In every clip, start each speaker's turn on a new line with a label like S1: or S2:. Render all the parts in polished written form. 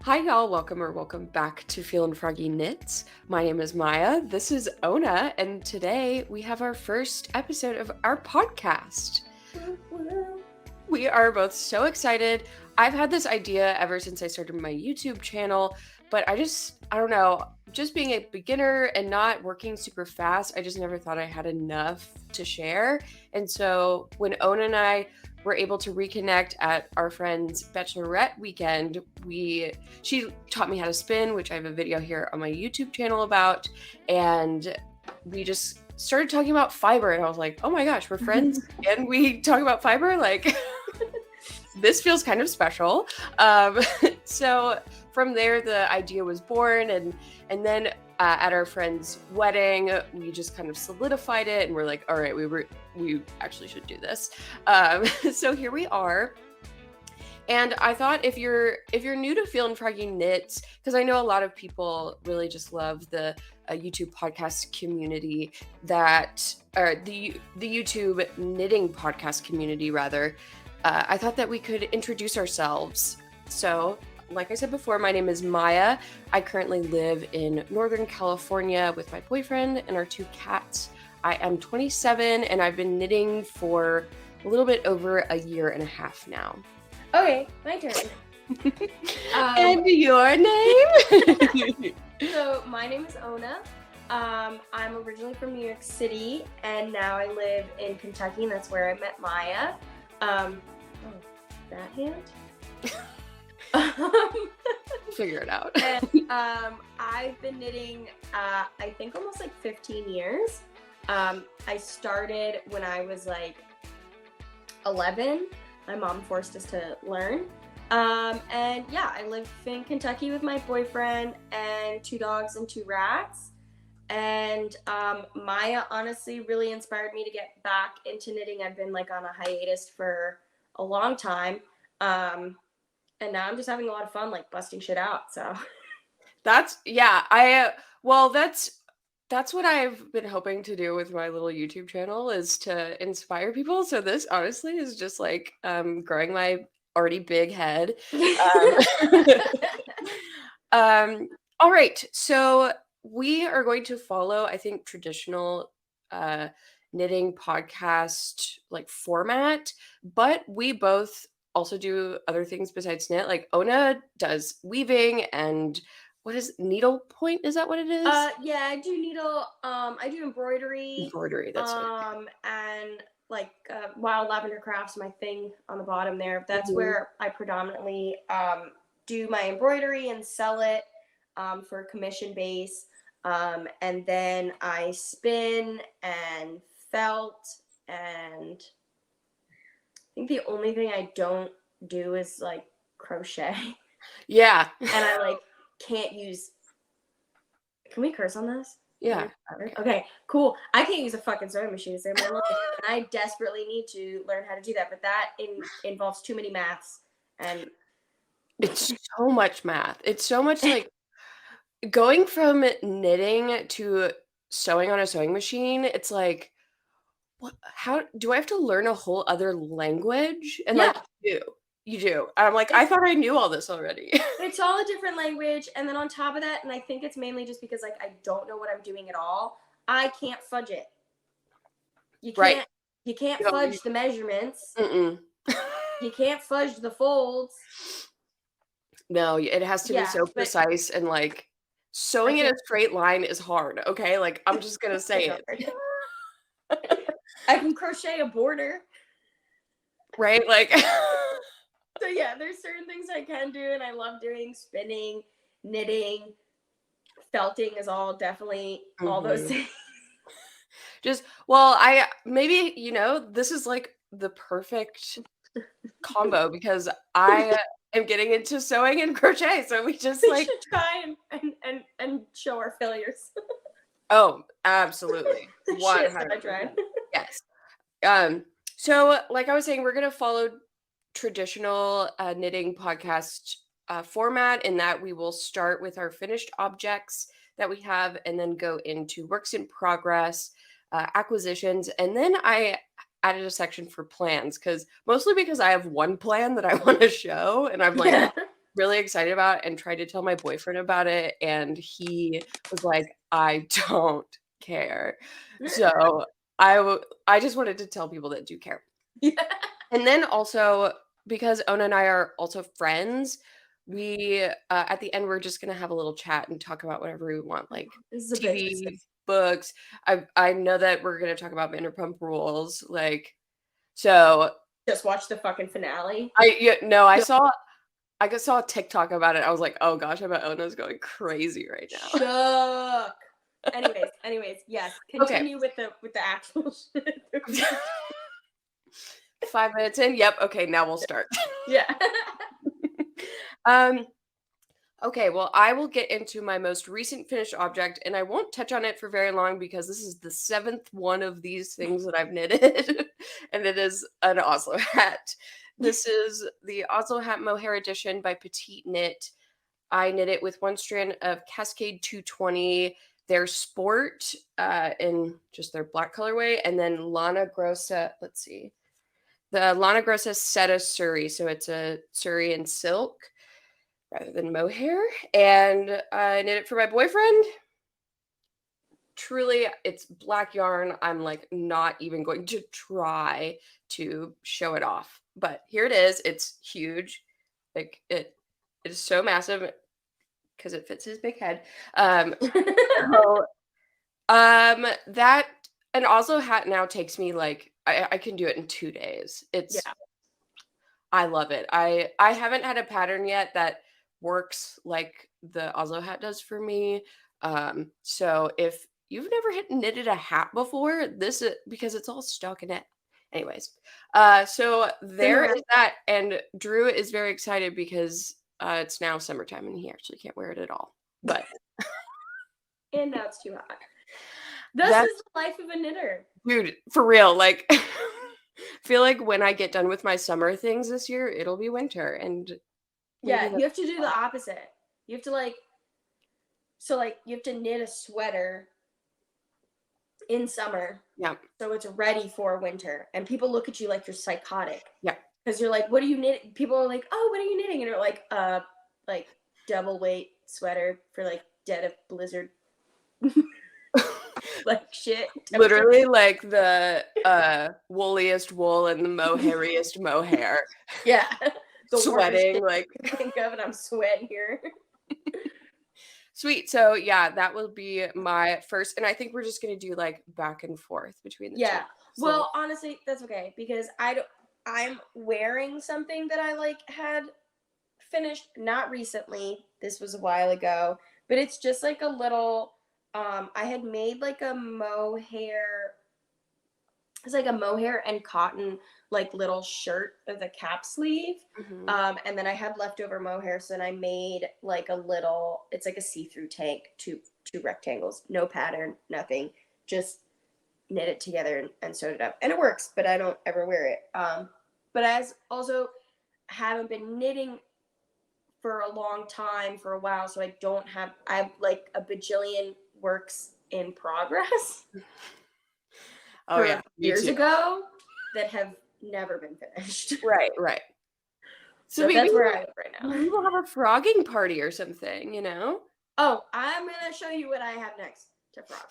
S1: Hi y'all, welcome back to Feelin' Froggy Knits. My name is Maya, this is Oona, and today we have our first episode of our podcast. We are both so excited. I've had this idea ever since I started my YouTube channel, but I don't know, just being a beginner and not working super fast, I just never thought I had enough to share. And so when Oona and I were able to reconnect at our friend's bachelorette weekend, she taught me how to spin, which I have a video here on my YouTube channel about, and we just started talking about fiber, and I was like, oh my gosh, we're friends and we talk about fiber? Like, this feels kind of special. So from there, the idea was born, and then at our friend's wedding, we just kind of solidified it, and we're like, all right, we actually should do this. So here we are. And I thought if you're new to Feelin' Froggy Knits, because I know a lot of people really just love the YouTube podcast community, or the YouTube knitting podcast community rather, I thought that we could introduce ourselves. So, like I said before, my name is Maya. I currently live in Northern California with my boyfriend and our 2 cats. I am 27 and I've been knitting for a little bit over a year and a half now.
S2: Okay, my turn.
S1: And your name?
S2: So my name is Oona. I'm originally from New York City, and now I live in Kentucky, and that's where I met Maya. That hand?
S1: Figure it out.
S2: And I've been knitting, I think almost like 15 years. I started when I was like 11. My mom forced us to learn. And yeah, I live in Kentucky with my boyfriend and 2 dogs and 2 rats. And Maya honestly really inspired me to get back into knitting. I've been like on a hiatus for a long time. And now I'm just having a lot of fun, like busting shit out. So
S1: that's what I've been hoping to do with my little YouTube channel, is to inspire people. So this honestly is just like growing my already big head. All right, so we are going to follow, I think, traditional knitting podcast like format, but we both also do other things besides knit. Like Oona does weaving and what is needlepoint? Is that what it is?
S2: Yeah, I do needle. I do embroidery.
S1: Embroidery, that's it.
S2: And like Wild Lavender Crafts, my thing on the bottom there. That's where I predominantly do my embroidery and sell it for commission base. And then I spin and felt, and I think the only thing I don't do is like crochet.
S1: Yeah.
S2: And I like can't use. Can we curse on this?
S1: Yeah.
S2: Okay, cool. I can't use a fucking sewing machine to save my life, and I desperately need to learn how to do that. But that involves too many maths, and
S1: it's so much math. It's so much like going from knitting to sewing on a sewing machine. It's like, what? How do I have to learn a whole other language? And
S2: yeah.
S1: like you do. And I'm like, I thought I knew all this already.
S2: It's all a different language, and then on top of that, and I think it's mainly just because like I don't know what I'm doing at all. I can't fudge it. You can't. Right. You can't fudge the measurements. You can't fudge the folds.
S1: No, it has to be so precise, and like sewing in a straight line is hard. Okay, like I'm just gonna say it.
S2: I can crochet a border.
S1: Right, like.
S2: So yeah, there's certain things I can do, and I love doing spinning, knitting, felting is all definitely all those things.
S1: This is like the perfect combo because I am getting into sewing and crochet, so we just
S2: we should try and show our failures.
S1: Oh, absolutely. 100%.
S2: I tried.
S1: Yes. So like I was saying, we're gonna follow traditional knitting podcast format, in that we will start with our finished objects that we have and then go into works in progress, acquisitions, and then I added a section for plans mostly because I have one plan that I want to show and I'm like
S2: Yeah.
S1: really excited about it and tried to tell my boyfriend about it and he was like, I don't care. So I just wanted to tell people that do care.
S2: Yeah.
S1: And then also because Ona and I are also friends, we at the end we're just gonna have a little chat and talk about whatever we want, like
S2: This is a bit specific.
S1: TV, books. I know that we're gonna talk about Vanderpump Rules, like so.
S2: Just watch the fucking finale.
S1: I saw a TikTok about it. I was like, oh gosh, I bet Ona's going crazy right now.
S2: Shook. Anyways, yes.
S1: Okay.
S2: Continue with the actual shit.
S1: 5 minutes in. Yep. Okay, now we'll start.
S2: Yeah.
S1: Okay, well, I will get into my most recent finished object, and I won't touch on it for very long because this is the 7th one of these things that I've knitted, and it is an Oslo hat. This is the Oslo Hat Mohair Edition by Petite Knit. I knit it with one strand of Cascade 220, their sport in just their black colorway, and then Lana Grossa, let's see, the Lana Grossa Setta Surrey, so it's a Surrey in silk rather than mohair, and I knit it for my boyfriend. Truly, it's black yarn. I'm like not even going to try to show it off, but here it is. It's huge. Like it is so massive because it fits his big head. So, that an Oslo hat now takes me like I can do it in 2 days.
S2: Yeah.
S1: I love it. I haven't had a pattern yet that works like the Oslo hat does for me. So if you've never knitted a hat before, this is because it's all stuck in it. Anyways, so there is that, and Drew is very excited because it's now summertime and he actually can't wear it at all. But
S2: And now it's too hot. This is the life of a knitter.
S1: Dude, for real, like feel like when I get done with my summer things this year, it'll be winter and
S2: yeah, you have to do the opposite. You have to you have to knit a sweater in summer.
S1: Yeah.
S2: So it's ready for winter. And people look at you like you're psychotic.
S1: Yeah.
S2: Because you're like, what are you knitting? People are like, oh, what are you knitting? And you're like double weight sweater for like dead of blizzard. Like shit.
S1: Literally like the woolliest wool and the mohairiest mohair.
S2: Yeah.
S1: Sweating like
S2: think of and I'm sweating here.
S1: Sweet. So yeah, that will be my first, and I think we're just gonna do like back and forth between the two.
S2: So. Well, honestly, that's okay because I'm wearing something that I like had finished not recently. This was a while ago, but it's just like a little. I had made like a mohair. It's like a mohair and cotton like little shirt with a cap sleeve. Mm-hmm. And then I had leftover mohair, so then I made like a little. It's like a see-through tank, two rectangles, no pattern, nothing, just knit it together and sewed it up, and it works. But I don't ever wear it. But I also haven't been knitting for a long time, for a while, so I have like a bajillion works in progress.
S1: Oh yeah,
S2: years ago that have never been finished.
S1: Right.
S2: So that's where I am right now.
S1: We will have a frogging party or something, you know?
S2: Oh, I'm gonna show you what I have next to frog.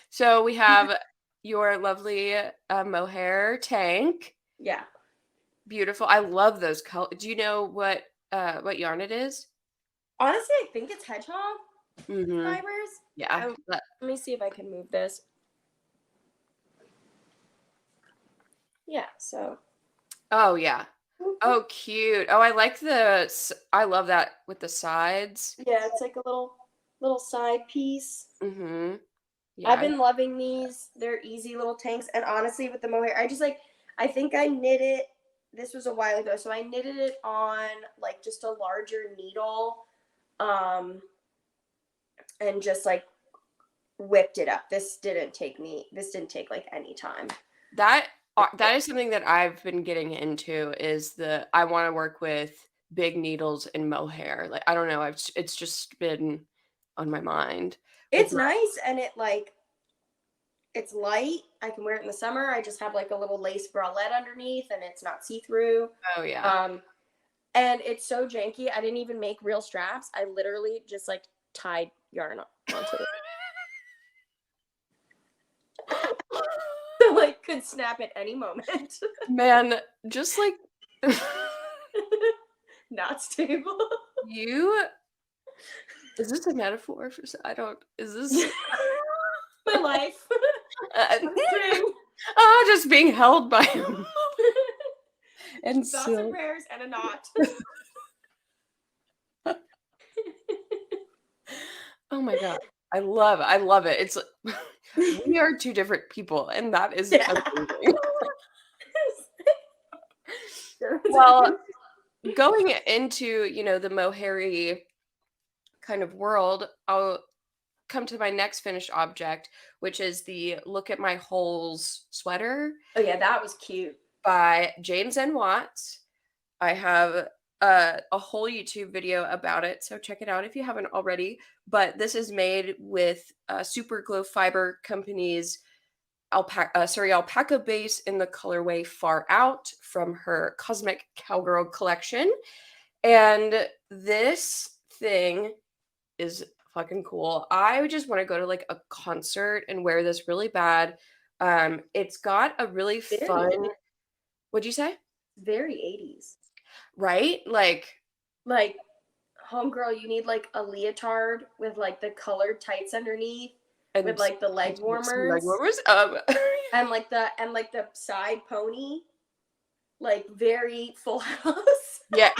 S1: So we have your lovely mohair tank.
S2: Yeah.
S1: Beautiful. I love those colors. Do you know what yarn it is?
S2: Honestly, I think it's hedgehog fibers.
S1: Yeah.
S2: Let me see if I can move this. Yeah, so.
S1: Oh, yeah. Oh, cute. Oh, I love that with the sides.
S2: Yeah, it's like a little side piece.
S1: Mm-hmm.
S2: Yeah. I've been loving these. They're easy little tanks. And honestly, with the mohair, I think I knit it. This was a while ago. So I knitted it on like just a larger needle. And just like whipped it up. This didn't take like any time. That
S1: is something that I've been getting into is I want to work with big needles and mohair. Like, I don't know. It's just been on my mind.
S2: It's nice. And it like, It's light. I can wear it in the summer. I just have like a little lace bralette underneath, and it's not see-through.
S1: Oh yeah.
S2: And it's so janky. I didn't even make real straps. I literally just like tied yarn onto it. Like could snap at any moment.
S1: Man, just like
S2: Not stable.
S1: you is this a metaphor for I don't is this
S2: My life.
S1: uh,
S2: I'm kidding.
S1: just being held by him and
S2: Thoughts and
S1: so
S2: prayers and a knot.
S1: oh my god. I love it. It's we are two different people and that is
S2: Yeah.
S1: amazing. Well, going into, the mohairy kind of world, I'll come to my next finished object, which is the Look at My Holes sweater
S2: Oh yeah, that was cute.
S1: by James N. Watts. I have a whole YouTube video about it, so check it out if you haven't already. But this is made with Super Glow Fiber Company's alpaca base in the colorway Far Out from her Cosmic Cowgirl collection. And this thing is fucking cool. I just want to go to like a concert and wear this really bad. It's got a really fun. What'd you say?
S2: Very 80s.
S1: Right?
S2: Like, homegirl, you need like a leotard with like the colored tights underneath,
S1: and
S2: with like the leg
S1: some
S2: warmers,
S1: leg warmers.
S2: and like the side pony, like very Full House.
S1: Yeah.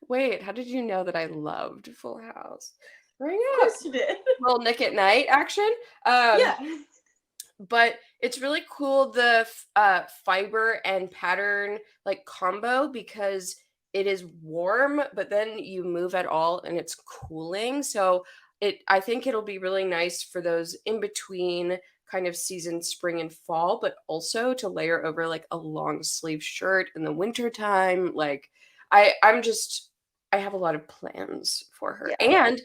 S1: Wait, how did you know that I loved Full House? Bring
S2: Of
S1: up
S2: course you did.
S1: little Nick at Night action.
S2: Yeah.
S1: But it's really cool the fiber and pattern like combo because it is warm, but then you move at all and it's cooling. So I think it'll be really nice for those in between kind of season spring and fall, but also to layer over like a long sleeve shirt in the winter time. Like I have a lot of plans for her.
S2: Yeah.
S1: And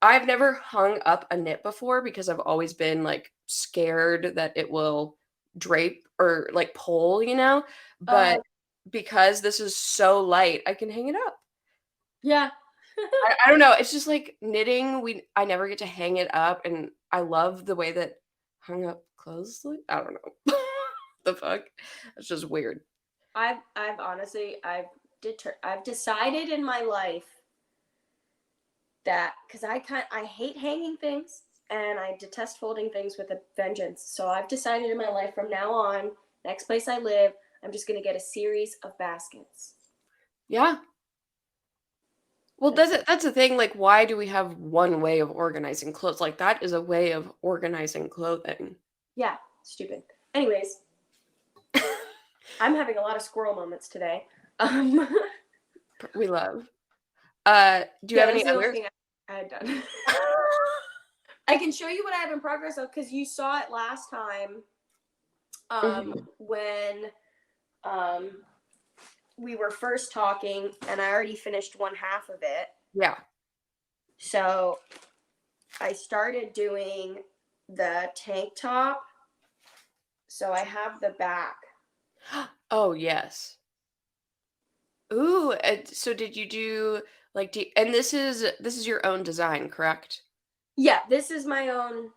S1: I've never hung up a knit before because I've always been like scared that it will drape or like pull, but because this is so light, I can hang it up.
S2: Yeah.
S1: I don't know. It's just like knitting. I never get to hang it up, and I love the way that hung up clothes. I don't know. The fuck? It's just weird.
S2: I've honestly I've decided in my life that because I hate hanging things and I detest folding things with a vengeance. So I've decided in my life from now on, next place I live, I'm just gonna get a series of baskets.
S1: Yeah. Well, that's the thing. Like, why do we have one way of organizing clothes? Like, that is a way of organizing clothing.
S2: Yeah, stupid. Anyways, I'm having a lot of squirrel moments today.
S1: We love. Do you have any other?
S2: I had done. I can show you what I have in progress of because you saw it last time. When we were first talking, and I already finished one half of it.
S1: Yeah.
S2: So I started doing the tank top. So I have the back.
S1: Oh, yes. Ooh, so did you do like and this is your own design, correct?
S2: Yeah, this is my own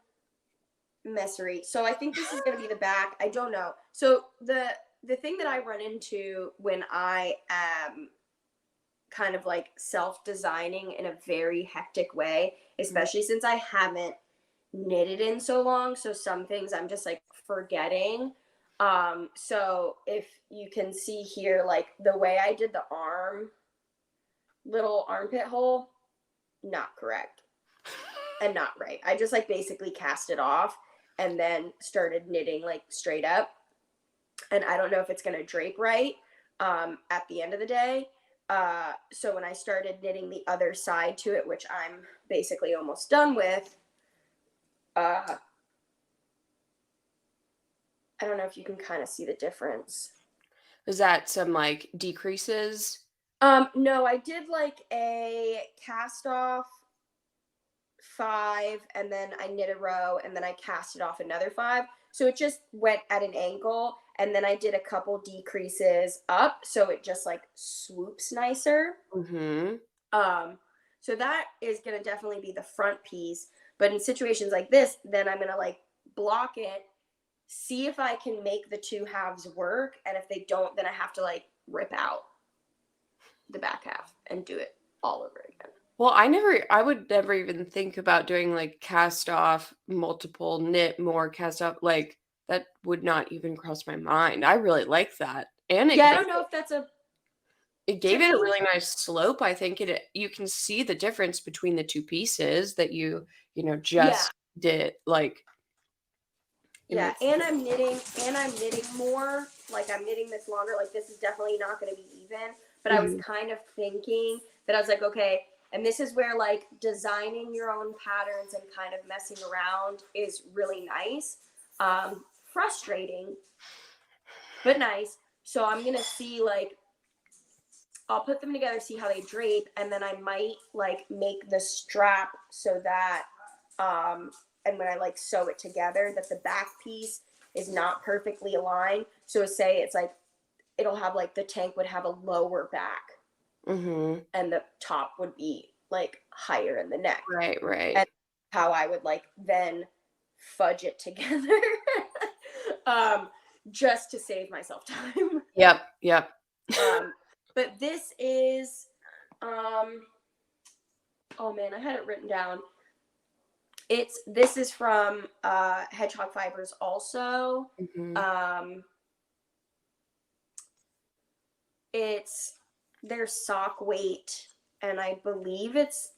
S2: messery. So I think this is going to be the back. I don't know. So the thing that I run into when I am kind of like self-designing in a very hectic way, especially since I haven't knitted in so long, so some things I'm just like forgetting. So if you can see here, like the way I did the little armpit hole, not correct and not right. I just like basically cast it off and then started knitting like straight up. And I don't know if it's going to drape right at the end of the day. So when I started knitting the other side to it, which I'm basically almost done with, I don't know if you can kind of see the difference.
S1: Is that some like decreases?
S2: No, I did like a cast off 5, and then I knit a row, and then I cast it off another 5. So it just went at an angle, and then I did a couple decreases up, so it just like swoops nicer.
S1: Mm-hmm.
S2: So that is gonna definitely be the front piece. But in situations like this, then I'm gonna like block it, see if I can make the 2 halves work, and if they don't, then I have to like rip out the back half and do it all over again.
S1: Well, I would never even think about doing like cast off, multiple, knit more, cast off. Like that would not even cross my mind. I really like that. And
S2: Yeah, I don't know if that's a
S1: it gave it a
S2: technique.
S1: really nice slope. I think you can see the difference between the two pieces that you
S2: Yeah,
S1: just did. Like it
S2: yeah,
S1: makes
S2: and I'm knitting more. Like I'm knitting this longer. Like this is definitely not going to be even. But I was
S1: Mhm.
S2: kind of thinking that I was like, okay, and this is where like designing your own patterns and kind of messing around is really nice. Frustrating, but nice. So I'm gonna see like I'll put them together, see how they drape, and then I might like make the strap so that and when I like sew it together that the back piece is not perfectly aligned. So say it's like it'll have like the tank would have a lower back
S1: Mhm.
S2: and the top would be like higher in the neck.
S1: Right, right.
S2: And how I would like then fudge it together. um just to save myself time.
S1: Yep, yep.
S2: But this is oh man, I had it written down. This is from Hedgehog Fibers also.
S1: Mhm.
S2: Um, it's their sock weight, and I believe it's.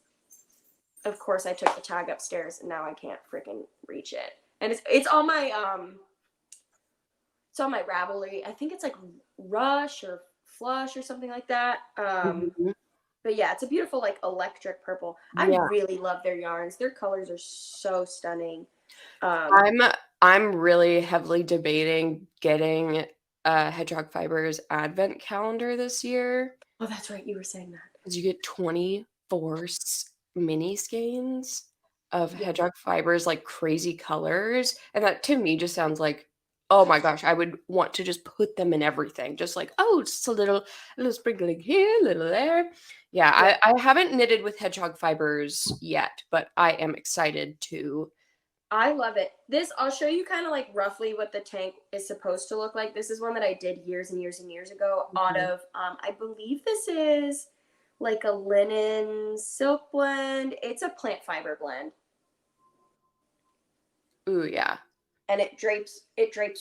S2: Of course, I took the tag upstairs, and now I can't freaking reach it. And it's on my it's on my Ravelry. I think it's like Rush or Flush or something like that.
S1: Mhm.
S2: But yeah, it's a beautiful like electric purple. I
S1: Yeah.
S2: really love their yarns. Their colors are so stunning. Um,
S1: I'm I'm really heavily debating getting Hedgehog Fibers advent calendar this year
S2: oh, that's right. You were saying that.
S1: because you get 24 mini skeins of
S2: Yeah.
S1: Hedgehog Fibers, like crazy colors, and that to me just sounds like, oh my gosh, I would want to just put them in everything, just like, oh, just a little sprinkling here, a little there. Yeah,
S2: Yeah.
S1: I haven't knitted with Hedgehog Fibers yet, but I am excited to.
S2: I love it. This, I'll show you kind of like roughly what the tank is supposed to look like. This is one that I did years and years and years ago out
S1: Mhm.
S2: of, I believe this is like a linen silk blend. It's a plant fiber blend
S1: Ooh, yeah.
S2: and it drapes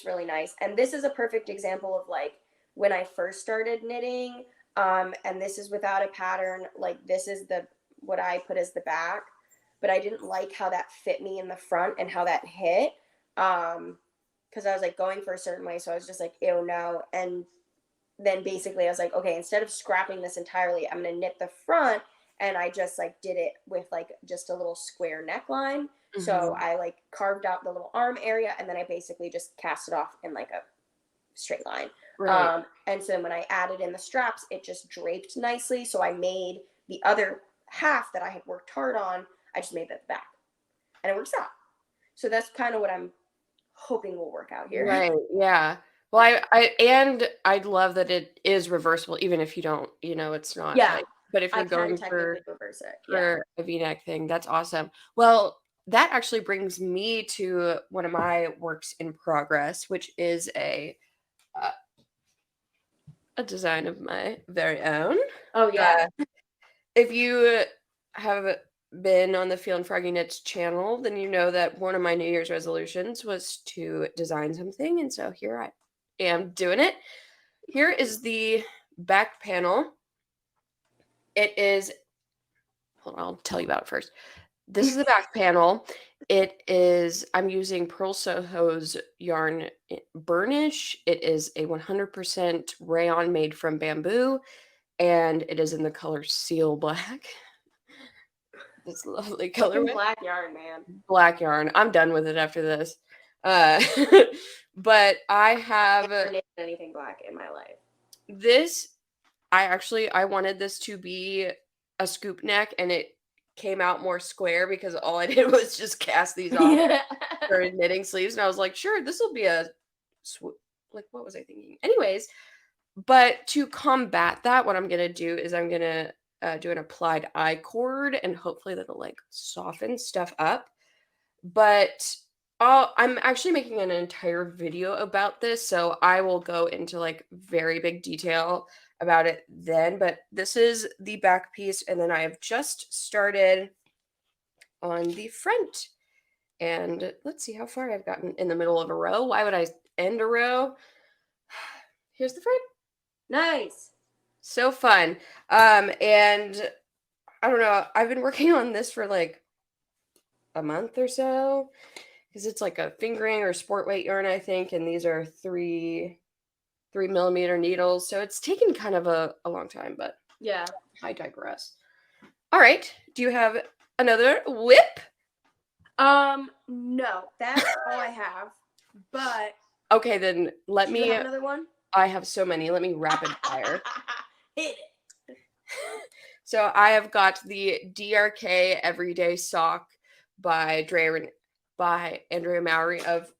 S2: really nice. And this is a perfect example of like when I first started knitting, and this is without a pattern. Like this is the what I put as the back, but I didn't like how that fit me in the front and how that hit. Because I was like going for a certain way, so I was just like, ew, no. And then basically I was like, okay, instead of scrapping this entirely, I'm gonna knit the front, and I just like did it with like just a little square neckline. So
S1: Mhm.
S2: I like carved out the little arm area, and then I basically just cast it off in like a straight line.
S1: Right.
S2: And so when I added in the straps, it just draped nicely. So I made the other half that I had worked hard on, I just made that the back, and it works out. So that's kind of what I'm hoping will work out here.
S1: Right, yeah. Well, I'd love that it is reversible, even if you don't, it's not
S2: Yeah,
S1: like, but if
S2: I
S1: you're
S2: can
S1: going
S2: technically reverse it. Yeah.
S1: for a V-neck thing, that's awesome. Well, that actually brings me to one of my works in progress, which is uh, a design of my very own.
S2: Oh yeah.
S1: Uh, if you have been on the Feel and Froggy Knits channel, then you know that one of my New Year's resolutions was to design something, and so here I am doing it. Here is the back panel. It is, hold on, I'll tell you about it first. This is the back panel. I'm using Pearl Soho's yarn burnish. It is a 100% rayon made from bamboo, and it is in the color seal black. This lovely
S2: Fucking
S1: colorway.
S2: black yarn, man.
S1: Black yarn. I'm done with it after this. Uh, but I have
S2: Never knitted anything black in my life.
S1: this. I wanted this to be a scoop neck, and came out more square because all I did was just cast these off,
S2: Yeah.
S1: started knitting sleeves, and I was like, sure, this will be a like, what was I thinking? Anyways, but to combat that, what I'm gonna do is I'm gonna do an applied eye cord, and hopefully that'll like soften stuff up. But I'm actually making an entire video about this, so I will go into like very big detail about it then. But this is the back piece, and then I have just started on the front. And let's see how far I've gotten in the middle of a row. Why would I end a row? Here's the front.
S2: Nice.
S1: So fun. And I don't know, I've been working on this for like a month or so because it's like a fingering or sport weight yarn, I think, and these are 3 millimeter needles, so it's taken kind of a long time, but
S2: Yeah.
S1: I digress. All right, do you have another whip?
S2: No, that's all I have. But
S1: Okay, then let
S2: do you
S1: me.
S2: have another one?
S1: I have so many. Let me rapid fire.
S2: Hit it.
S1: So I have got the DRK Everyday Sock by Andrea Mowry of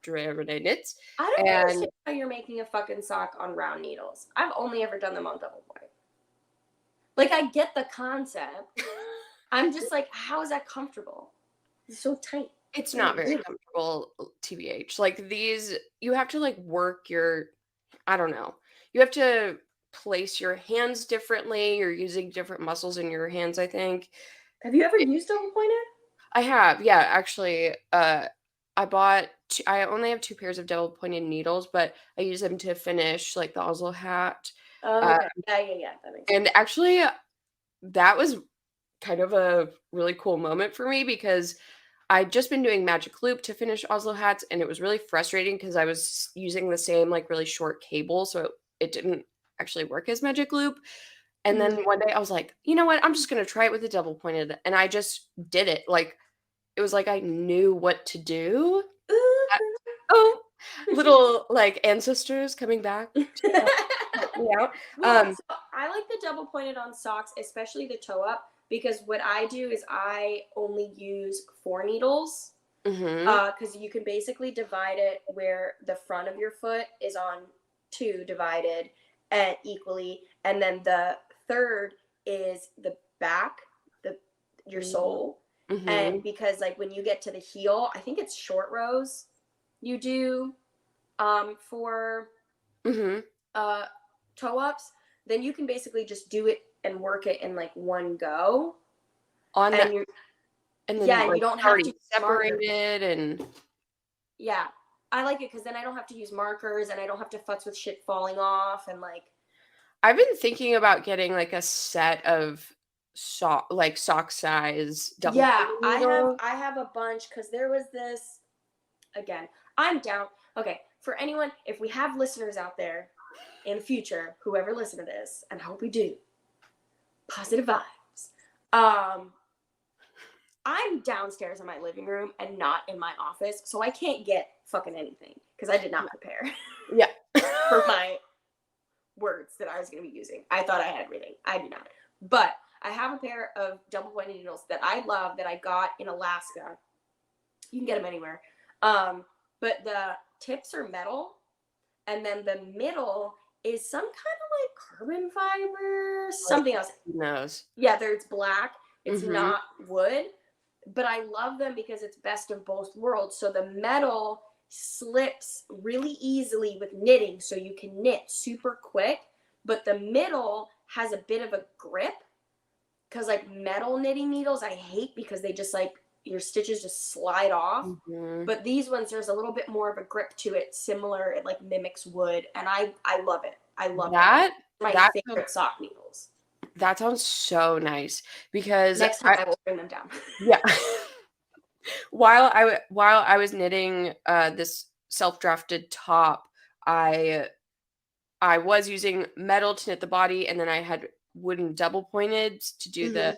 S1: Drea Renee Knits.
S2: I don't
S1: And
S2: understand how you're making a fucking sock on round needles. I've only ever done them on double point. Like, I get the concept. I'm just like, how is that comfortable? It's so tight.
S1: it's not very comfortable, TBH. Like these, you have to like work your, I don't know. You have to place your hands differently. You're using different muscles in your hands, I think.
S2: Have you ever used double pointed?
S1: I have, yeah, actually. I only have 2 pairs of double pointed needles, but I use them to finish like the Oslo hat.
S2: Oh,
S1: Uh,
S2: okay. Yeah. That makes sense.
S1: and actually, that was kind of a really cool moment for me because I'd just been doing magic loop to finish Oslo hats, and it was really frustrating because I was using the same like really short cable, so it didn't actually work as magic loop. And then one day I was like, you know what? I'm just gonna try it with the double pointed, and I just did it. Like it was like I knew what to do. Oh, little like ancestors coming back to help me out.
S2: Well, so I like the double pointed on socks, especially the toe up, because what I do is I only use 4 needles. Because you can basically divide it where the front of your foot is on 2 divided and equally, and then the third is the back, your sole. And because like when you get to the heel, I think it's short rows you do for toe ups, then you can basically just do it and work it in like one go.
S1: And then
S2: you don't have to
S1: separate it. And
S2: yeah, I like it because then I don't have to use markers and I don't have to futz with shit falling off. And like
S1: I've been thinking about getting like a set of sock size double.
S2: Yeah, I have a bunch because there was this. Again, I'm down. Okay, for anyone, if we have listeners out there in the future, whoever listen to this, and I hope we do, positive vibes. I'm downstairs in my living room and not in my office, so I can't get fucking anything because I did not prepare.
S1: Yeah.
S2: For my words that I was going to be using. I thought I had everything. I do not. But I have a pair of double pointed needles that I love that I got in Alaska. You can get them anywhere. But the tips are metal, and then the middle is some kind of like carbon fiber, something else.
S1: Who knows?
S2: Yeah, it's black. It's not wood, but I love them because it's best of both worlds. So the metal slips really easily with knitting, so you can knit super quick, but the middle has a bit of a grip because like metal knitting needles I hate because they just like your stitches just slide off. But these ones, there's a little bit more of a grip to it, similar, it like mimics wood, and I love it. I love that. My favorite sock needles.
S1: That sounds so nice because
S2: next time I will bring them down.
S1: Yeah. While I was knitting this self-drafted top, I was using metal to knit the body, and then I had wooden double pointed to do the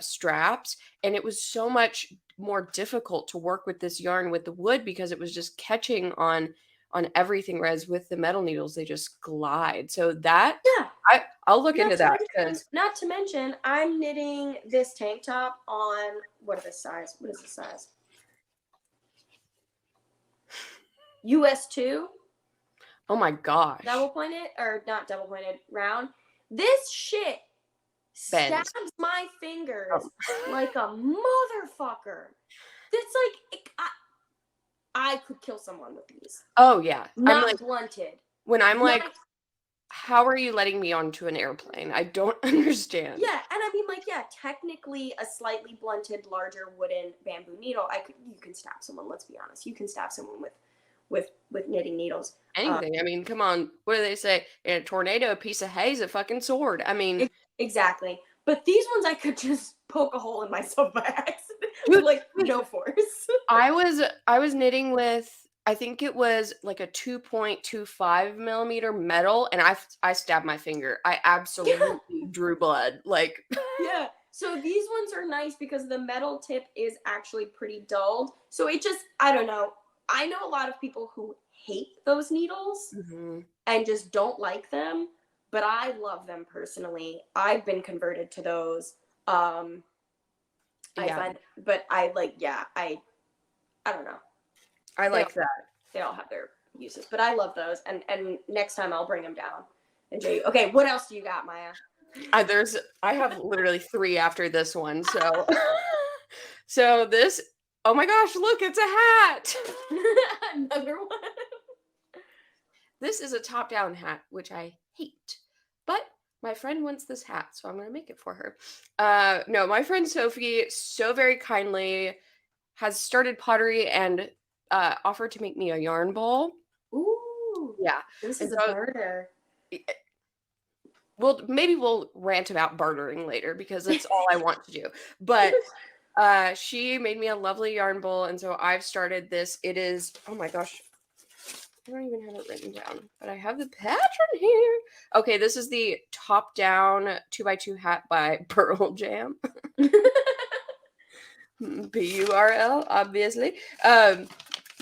S1: straps, and it was so much more difficult to work with this yarn with the wood because it was just catching on everything, whereas with the metal needles they just glide. So that I'll look into that because
S2: not to mention, I'm knitting this tank top on what is this size? US2.
S1: oh my gosh.
S2: Double pointed, or not double pointed, round. This shit
S1: Bends.
S2: stabs my fingers
S1: Oh.
S2: like a motherfucker. It's like I could kill someone with these.
S1: Oh yeah.
S2: Not
S1: I'm like,
S2: blunted.
S1: when I'm like, how are you letting me onto an airplane? I don't understand.
S2: Yeah, and I mean, like, yeah, technically a slightly blunted, larger wooden bamboo needle, you can stab someone. Let's be honest, you can stab someone with knitting needles.
S1: Anything. I mean, come on. What do they say? In a tornado, a piece of hay is a fucking sword. I mean,
S2: exactly. But these ones, I could just poke a hole in myself by accident, with, like, no force.
S1: I was knitting with, I think it was like a 2.25 millimeter metal, and I stabbed my finger. I absolutely drew blood. Like,
S2: yeah. So these ones are nice because the metal tip is actually pretty dulled. So it just, I don't know. I know a lot of people who hate those needles and just don't like them, but I love them personally. I've been converted to those. I find, but I like, yeah, I don't know.
S1: I like that.
S2: They all have their uses, but I love those. And next time I'll bring them down and show you. Okay, what else do you got, Maya?
S1: I have literally 3 after this one. So, so this, oh my gosh, look, it's a hat.
S2: Another one.
S1: This is a top-down hat, which I hate, but my friend wants this hat, so I'm going to make it for her. No, my friend Sophie so very kindly has started pottery and offered to make me a yarn bowl.
S2: Ooh.
S1: Yeah.
S2: This is a barter.
S1: Maybe we'll rant about bartering later because it's all I want to do. But she made me a lovely yarn bowl, and so I've started this. It is, oh my gosh, I don't even have it written down, but I have the pattern here. Okay, this is the top-down 2x2 hat by Pearl Jam. P-U-R-L, obviously.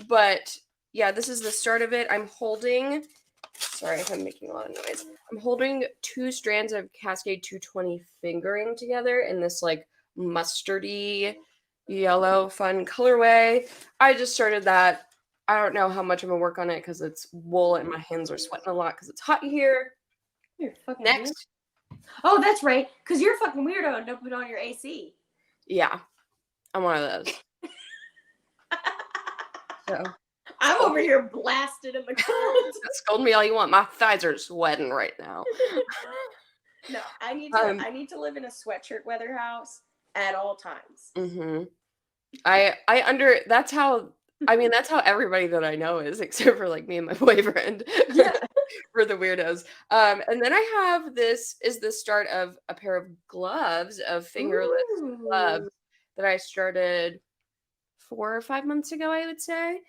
S1: But yeah, this is the start of it. I'm holding, sorry if I'm making a lot of noise. I'm holding 2 strands of Cascade 220 fingering together in this like mustardy yellow fun colorway. I just started that. I don't know how much I'm gonna work on it because it's wool and my hands are sweating a lot because it's hot here.
S2: You're fucking
S1: next.
S2: Weird. Oh, that's right. Because you're a fucking weirdo and don't put on your AC.
S1: Yeah, I'm one of those. So
S2: I'm over here blasted in the cold.
S1: Scold me all you want. My thighs are sweating right now.
S2: No, I need to live in a sweatshirt weather house at all times.
S1: Mm-hmm. That's how everybody that I know is, except for like me and my boyfriend.
S2: Yeah.
S1: We're the weirdos. And then I have this is the start of a pair of gloves, of fingerless gloves that I started 4 or 5 months ago, I would say.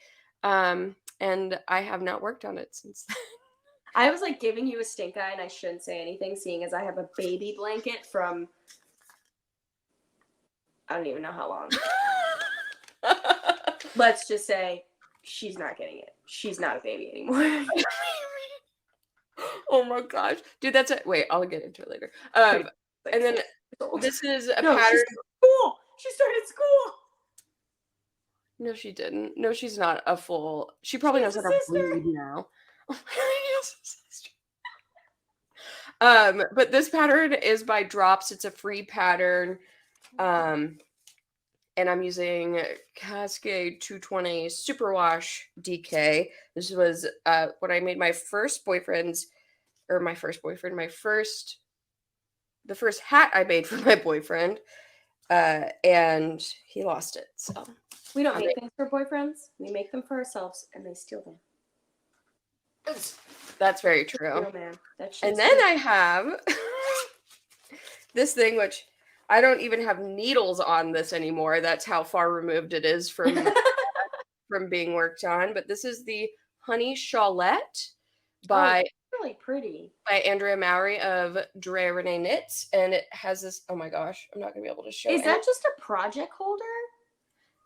S1: And I have not worked on it since then.
S2: I was like giving you a stink eye and I shouldn't say anything, seeing as I have a baby blanket from I don't even know how long. Let's just say she's not getting it. She's not a baby anymore.
S1: Oh my gosh. Dude, that's it. Wait, I'll get into it later. And then this is a pattern.
S2: Cool. She started school.
S1: No, she didn't. No, she's not a full. She probably knows how to read now. But this pattern is by Drops. It's a free pattern. And I'm using Cascade 220 Superwash DK. This was when I made the first hat I made for my boyfriend. And he lost it. So
S2: we don't make things for boyfriends. We make them for ourselves, and they steal them.
S1: That's very true.
S2: Oh, man.
S1: And then I have this thing, which I don't even have needles on this anymore. That's how far removed it is from from being worked on. But this is the Honey Shawlette by
S2: really pretty
S1: by Andrea Mowry of Drea Renee Knits, and it has this. Oh my gosh, I'm not gonna be able to show.
S2: Is that just a project holder?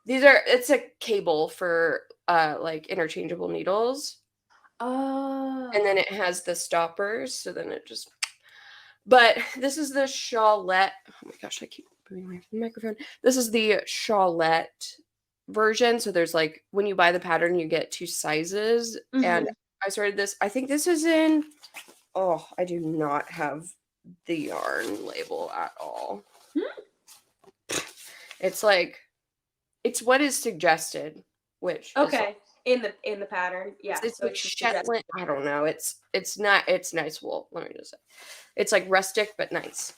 S1: It's a cable for like interchangeable needles.
S2: Oh.
S1: And then it has the stoppers, so then it just But this is the Shawlette. Oh my gosh, I keep moving away from the microphone. This is the Shawlette version. So there's like when you buy the pattern, you get 2 sizes. And I started this. I think this is in. Oh, I do not have the yarn label at all. It's like it's what is suggested, which
S2: okay. Is in the pattern. Yeah.
S1: it's
S2: So
S1: like Shetland. I don't know. It's not it's nice wool. Let me just say. It's like rustic but nice.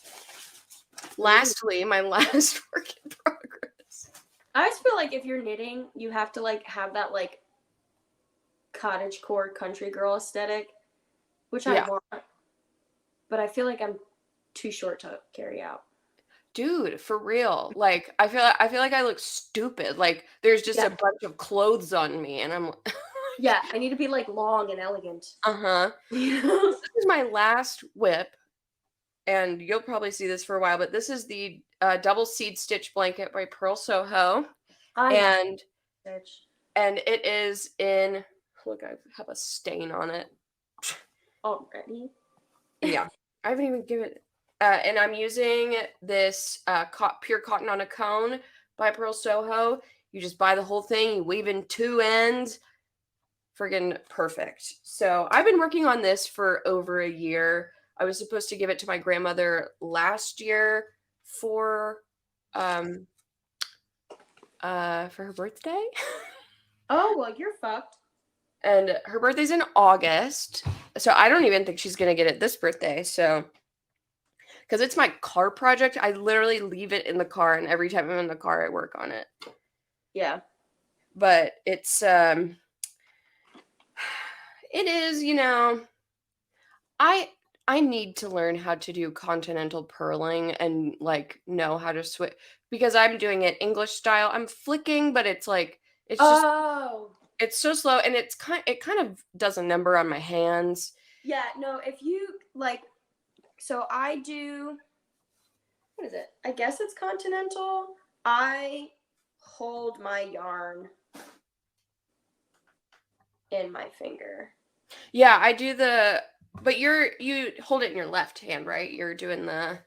S1: Lastly, my last work in progress.
S2: I always feel like if you're knitting, you have to like have that like cottagecore country girl aesthetic, which I want, but I feel like I'm too short to carry out.
S1: Dude, for real. Like I feel like I look stupid. Like there's just a bunch of clothes on me and I'm
S2: yeah, I need to be like long and elegant.
S1: This is my last whip and you'll probably see this for a while, but this is the double seed stitch blanket by Pearl Soho. And it is in look, I have a stain on it.
S2: Already?
S1: Yeah. I haven't even given it and I'm using this Pure Cotton on a Cone by Pearl Soho. You just buy the whole thing, you weave in 2 ends. Friggin' perfect. So I've been working on this for over a year. I was supposed to give it to my grandmother last year for her birthday.
S2: Oh, well, you're fucked.
S1: And her birthday's in August. So I don't even think she's gonna get it this birthday. So because it's my car project, I literally leave it in the car, and every time I'm in the car, I work on it.
S2: Yeah.
S1: But it's it is, you know, I need to learn how to do continental purling and like know how to switch because I'm doing it English style. I'm flicking, but it's like it's just it's so slow and it kind of does a number on my hands.
S2: Yeah, no, if you like so I do what is it? I guess it's continental. I hold my yarn in my finger.
S1: Yeah, I do but you hold it in your left hand, right? You're doing the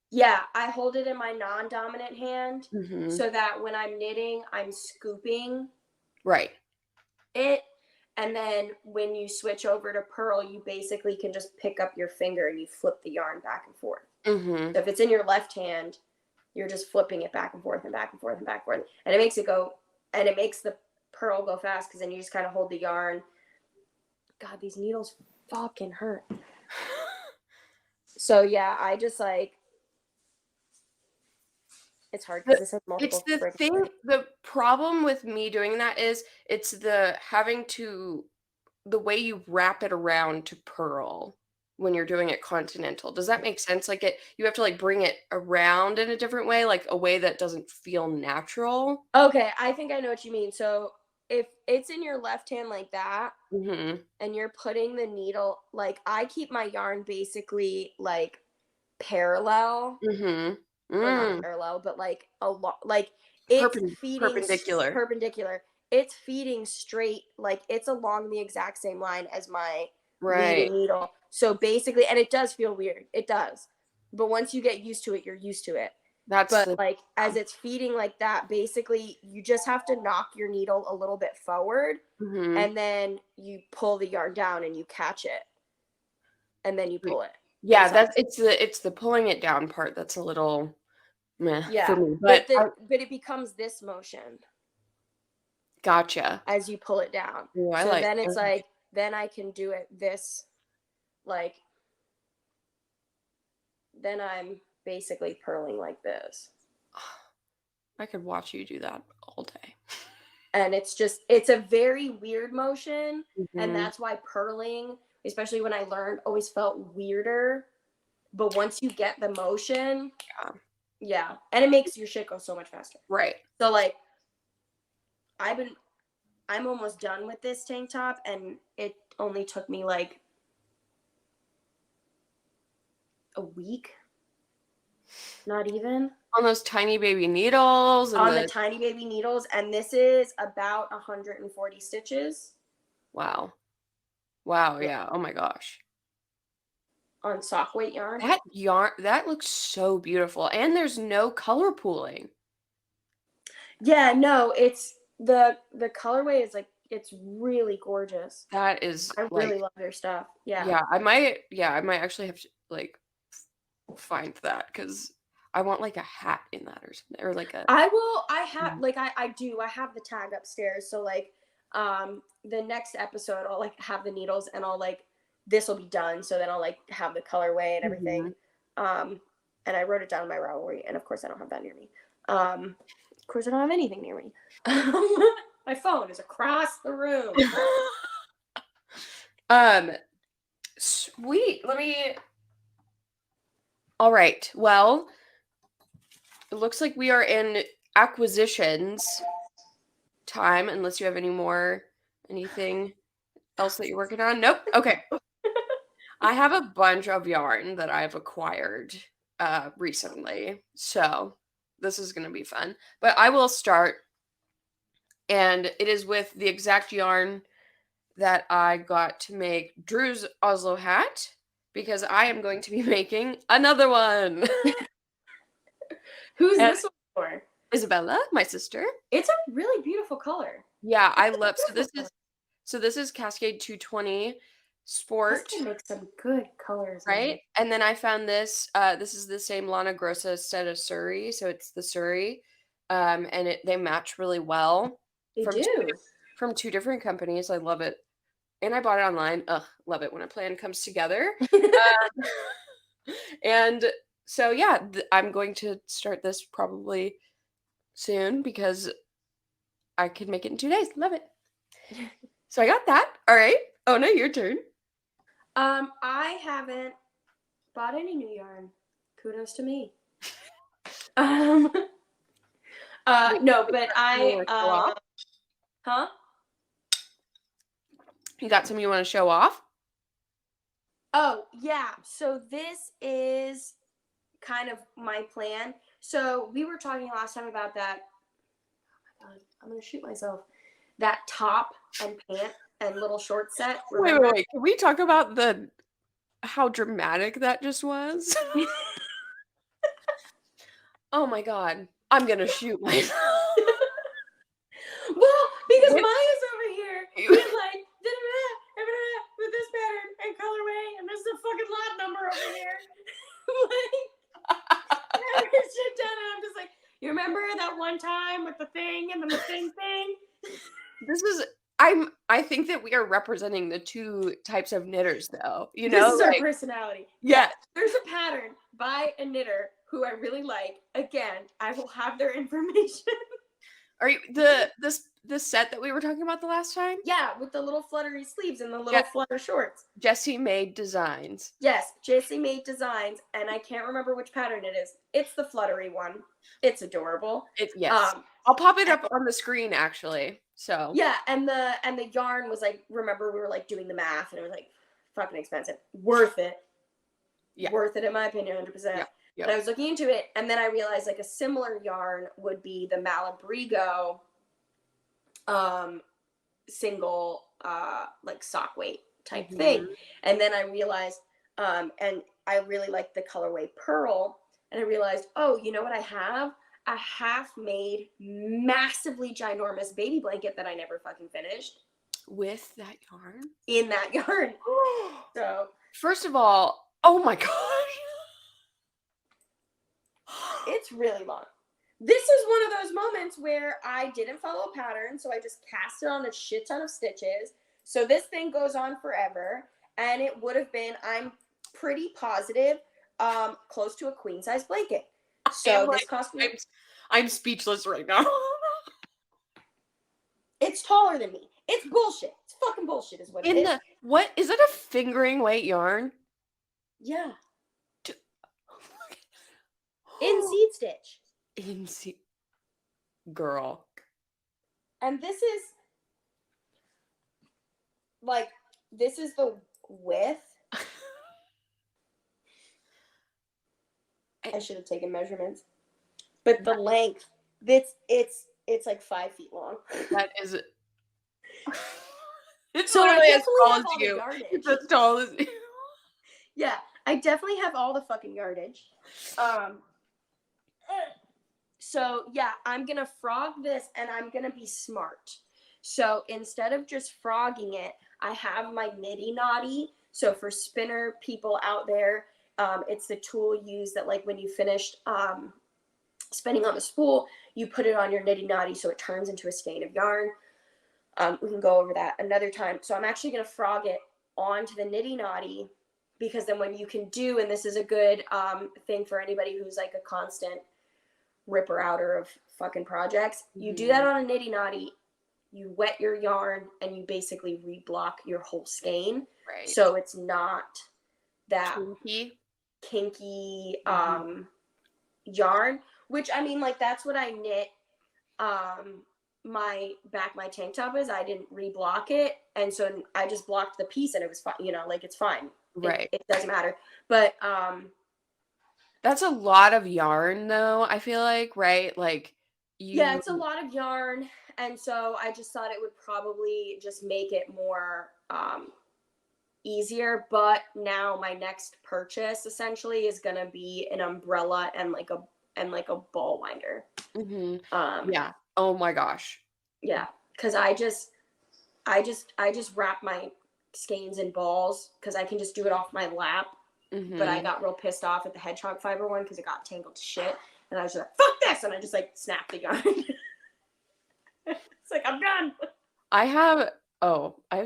S2: Yeah, I hold it in my non-dominant hand so that when I'm knitting, I'm scooping
S1: right
S2: it. And then when you switch over to purl, you basically can just pick up your finger and you flip the yarn back and forth. So if it's in your left hand, you're just flipping it back and forth and back and forth and back and forth. And it makes it go, and it makes the purl go fast because then you just kind of hold the yarn. God, these needles fucking hurt. So yeah, I just like, it's hard because this has multiple.
S1: It's the thing. The problem with me doing that is it's the way you wrap it around to purl when you're doing it continental. Does that make sense? Like you have to like bring it around in a different way, like a way that doesn't feel natural.
S2: Okay, I think I know what you mean. So if it's in your left hand like that, and you're putting the needle, like I keep my yarn basically like parallel. Or not parallel, but like a lot, like it's feeding perpendicular. It's feeding straight, like it's along the exact same line as my leading needle. So basically, and it does feel weird. It does, but once you get used to it, you're used to it. Like as it's feeding like that, basically you just have to knock your needle a little bit forward, and then you pull the yarn down and you catch it, and then you pull it.
S1: Yeah, it's the pulling it down part that's a little meh for me.
S2: But it becomes this motion.
S1: Gotcha.
S2: As you pull it down.
S1: Ooh,
S2: then it's like, then I can do it this, like, then I'm basically purling like this.
S1: I could watch you do that all day.
S2: And it's a very weird motion. And that's why purling, especially when I learned, always felt weirder. But once you get the motion, yeah. And it makes your shit go so much faster.
S1: Right.
S2: So like, I'm almost done with this tank top, and it only took me like a week. Not even.
S1: On those tiny baby needles.
S2: On the tiny baby needles, and this is about 140 stitches.
S1: Wow. Wow, yeah. Oh my gosh.
S2: on sock weight yarn.
S1: That yarn, that looks so beautiful. And there's no color pooling.
S2: Yeah, no, it's the colorway is like, it's really gorgeous.
S1: That is
S2: I
S1: like,
S2: really love their stuff. Yeah.
S1: yeah, I might actually have to like find that because I want like a hat in that or something, or like a.
S2: I have like I have the tag upstairs, so like the next episode I'll like have the needles and I'll like this will be done, so then I'll like have the colorway and everything. And I wrote it down in my Ravelry, and of course I don't have that near me. Of course I don't have anything near me. My phone is across the room.
S1: Sweet. All right. Well, it looks like we are in acquisitions time, unless you have anything else that you're working on. Nope. Okay. I have a bunch of yarn that I've acquired recently, so this is going to be fun. But I will start, and it is with the exact yarn that I got to make Drew's Oslo hat, because I am going to be making another one.
S2: Who's this one for?
S1: Isabella, my sister.
S2: It's a really beautiful color.
S1: Yeah, I love. So this is Cascade 220 Sport.
S2: This can make some good colors,
S1: right?
S2: Man.
S1: And then I found this. This is the same Lana Grossa set of Surrey, so it's the Surrey, and they match really well.
S2: They do.
S1: From two different companies. I love it, and I bought it online. Ugh, love it when a plan comes together. And so yeah, I'm going to start this probably soon because I could make it in 2 days. Love it. So I got that. All right. Oona, your turn.
S2: I haven't bought any new yarn. Kudos to me. No, but huh?
S1: You got some you want to show off?
S2: Oh, yeah. So this is kind of my plan. So we were talking last time about that. Oh my God, I'm going to shoot myself. That top and pant and little short set.
S1: Remember? Wait. Can we talk about how dramatic that just was? Oh my God. I'm going to shoot myself.
S2: Well, because Maya's over here with like with this pattern and colorway, and there's a fucking lot number over here. Like, shit done, and I'm just like, you remember that one time with the thing and then the thing?
S1: This is I think that we are representing the two types of knitters, though. You know,
S2: this is our personality.
S1: Yeah.
S2: There's a pattern by a knitter who I really like. Again, I will have their information.
S1: Are you the set that we were talking about the last time?
S2: Yeah, with the little fluttery sleeves and the little flutter shorts.
S1: Jessie Made Designs.
S2: Yes, Jessie Made Designs, and I can't remember which pattern it is. It's the fluttery one. It's adorable.
S1: Yes. I'll pop it up on the screen actually. So
S2: yeah, and the yarn was like, remember we were like doing the math, and it was like fucking expensive. Worth it. Yeah. Worth it in my opinion, 100%. Yeah. Yep. But I was looking into it, and then I realized like a similar yarn would be the Malabrigo single like sock weight type thing. And then I realized and I really like the colorway Pearl, and I realized, oh, you know what I have? A half-made, massively ginormous baby blanket that I never fucking finished.
S1: With that yarn?
S2: In that yarn. So
S1: first of all, oh my gosh.
S2: It's really long. This is one of those moments where I didn't follow a pattern, so I just cast it on a shit ton of stitches. So this thing goes on forever, and it would have been, I'm pretty positive, close to a queen size blanket. So this cost me.
S1: I'm speechless right now.
S2: It's taller than me. It's bullshit. It's fucking bullshit, is what it is.
S1: What is that? A fingering weight yarn?
S2: Yeah. In seed stitch.
S1: Girl.
S2: And this is the width. I should have taken measurements. But the length, it's like 5 feet long.
S1: That is
S2: it's so literally as tall as
S1: you. It's as tall as you.
S2: Yeah. I definitely have all the fucking yardage. So yeah, I'm gonna frog this and I'm gonna be smart. So instead of just frogging it, I have my nitty knotty. So for spinner people out there, it's the tool used that like when you finished spinning on the spool, you put it on your nitty knotty so it turns into a skein of yarn. We can go over that another time. So I'm actually gonna frog it onto the nitty knotty because then when you can do, and this is a good thing for anybody who's like a constant ripper outer of fucking projects, you do that on a nitty knotty, you wet your yarn and you basically reblock your whole skein.
S1: Right.
S2: So it's not that
S1: kinky
S2: yarn, which I mean, like that's what I knit my tank top is. I didn't reblock it, and so I just blocked the piece and it was fine, you know, like it's fine.
S1: Right.
S2: It doesn't matter. But
S1: that's a lot of yarn though, I feel like, right? Like
S2: yeah, it's a lot of yarn, and so I just thought it would probably just make it more easier. But now my next purchase essentially is gonna be an umbrella and like a ball winder.
S1: Yeah. Oh my gosh.
S2: Yeah, because I just wrap my skeins in balls because I can just do it off my lap. But I got real pissed off at the hedgehog fiber one because it got tangled to shit, and I was just like, "Fuck this!" and I just like snapped the yarn. It's like I'm done. I
S1: have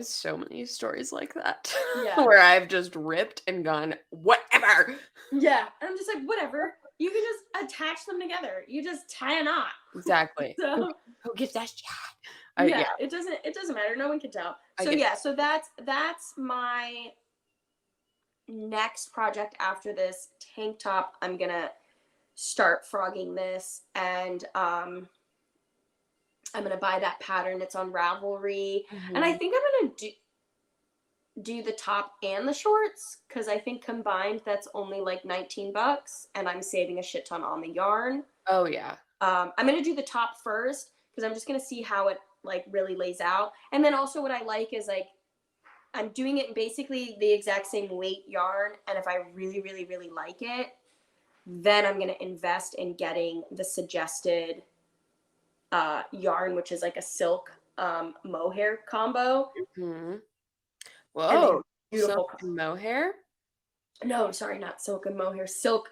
S1: so many stories like that.
S2: Yeah.
S1: Where I've just ripped and gone, whatever.
S2: Yeah, and I'm just like, whatever. You can just attach them together. You just tie a knot.
S1: Exactly.
S2: So
S1: who gives that shit?
S2: Yeah, it doesn't matter. No one can tell. So yeah, so that's my next project after this tank top. I'm gonna start frogging this, and I'm gonna buy that pattern. It's on Ravelry, and I think I'm gonna do the top and the shorts because I think combined that's only like $19, and I'm saving a shit ton on the yarn.
S1: Oh yeah.
S2: I'm gonna do the top first because I'm just gonna see how it like really lays out, and then also what I like is like I'm doing it in basically the exact same weight yarn, and if I really, really, really like it, then I'm gonna invest in getting the suggested yarn, which is like a silk mohair combo.
S1: Whoa, silk and mohair?
S2: No, sorry, not silk and mohair. Silk.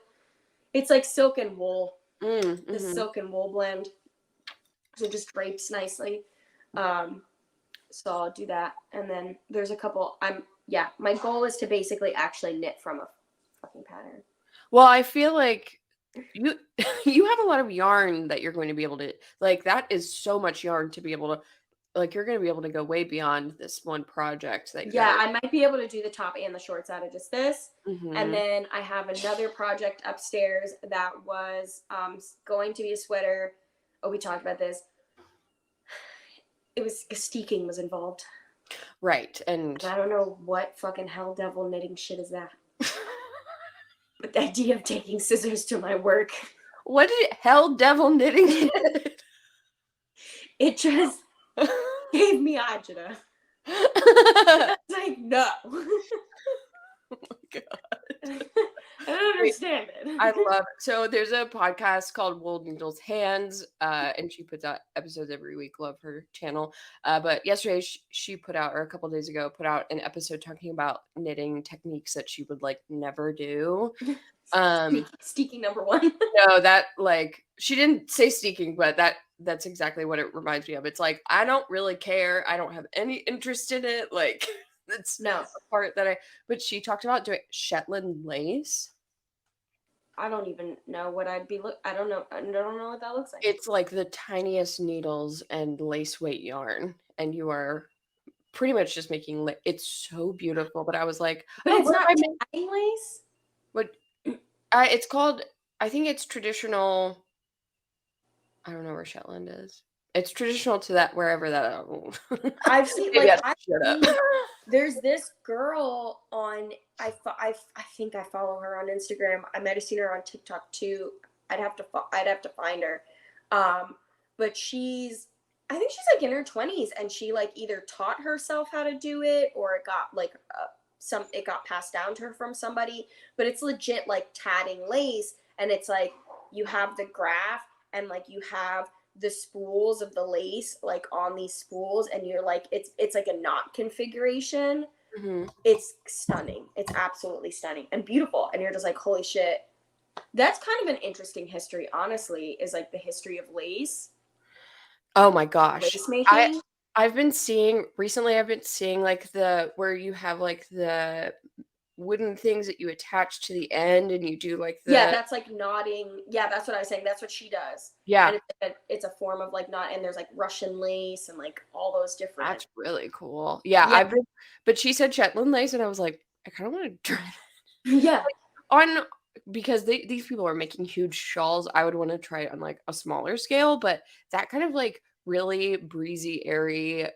S2: It's like silk and wool. The silk and wool blend. So it just drapes nicely. So I'll do that, and then there's a couple. My goal is to basically actually knit from a fucking pattern.
S1: Well, I feel like you have a lot of yarn that you're going to be able to, like, that is so much yarn to be able to, like, you're going to be able to go way beyond this one project that
S2: I might be able to do the top and the shorts out of just this.
S1: Mm-hmm.
S2: And then I have another project upstairs that was going to be a sweater. Oh, we talked about this. It was steeking was involved.
S1: Right. And
S2: I don't know what fucking hell devil knitting shit is that. But the idea of taking scissors to my work.
S1: What did hell devil knitting?
S2: It just gave me agita. It's like, no.
S1: Oh my God.
S2: I don't understand it.
S1: I love it. So there's a podcast called Wool Needles Hands, and she puts out episodes every week. Love her channel. But yesterday she put out, or a couple days ago, put out an episode talking about knitting techniques that she would like never do.
S2: Steeking number one.
S1: No, that like she didn't say steeking, but that's exactly what it reminds me of. It's like I don't really care. I don't have any interest in it. Like that's
S2: no
S1: the part that but she talked about doing Shetland lace.
S2: I don't even know what I don't know what that looks like.
S1: It's like the tiniest needles and lace weight yarn, and you are pretty much just making it's so beautiful. But I was like,
S2: but it's not tiny lace.
S1: What? It's called. I think it's traditional. I don't know where Shetland is. It's traditional to that wherever that.
S2: I've seen there's this girl on. I think I follow her on Instagram. I might have seen her on TikTok too. I'd have to find her. But I think she's like in her 20s, and she like either taught herself how to do it or got like it got passed down to her from somebody, but it's legit like tatting lace, and it's like you have the graph and like you have the spools of the lace like on these spools, and you're like it's like a knot configuration.
S1: Mm-hmm.
S2: It's stunning. It's absolutely stunning and beautiful, and you're just like, holy shit. That's kind of an interesting history, honestly, is like the history of lace.
S1: Oh my gosh.
S2: Lace making.
S1: I've been seeing recently, I've been seeing like the where you have like the wooden things that you attach to the end and you do like
S2: Yeah,
S1: the
S2: that's like knotting. Yeah, that's what I was saying. That's what she does.
S1: yeah,
S2: And it's a form of like knot, and there's like Russian lace and like all those different.
S1: that's really cool. Yeah,
S2: Yeah,
S1: but she said Shetland lace and I was like, I kind of want to try
S2: yeah.
S1: on because these people are making huge shawls. I would want to try it on like a smaller scale, but that kind of like really breezy, airy,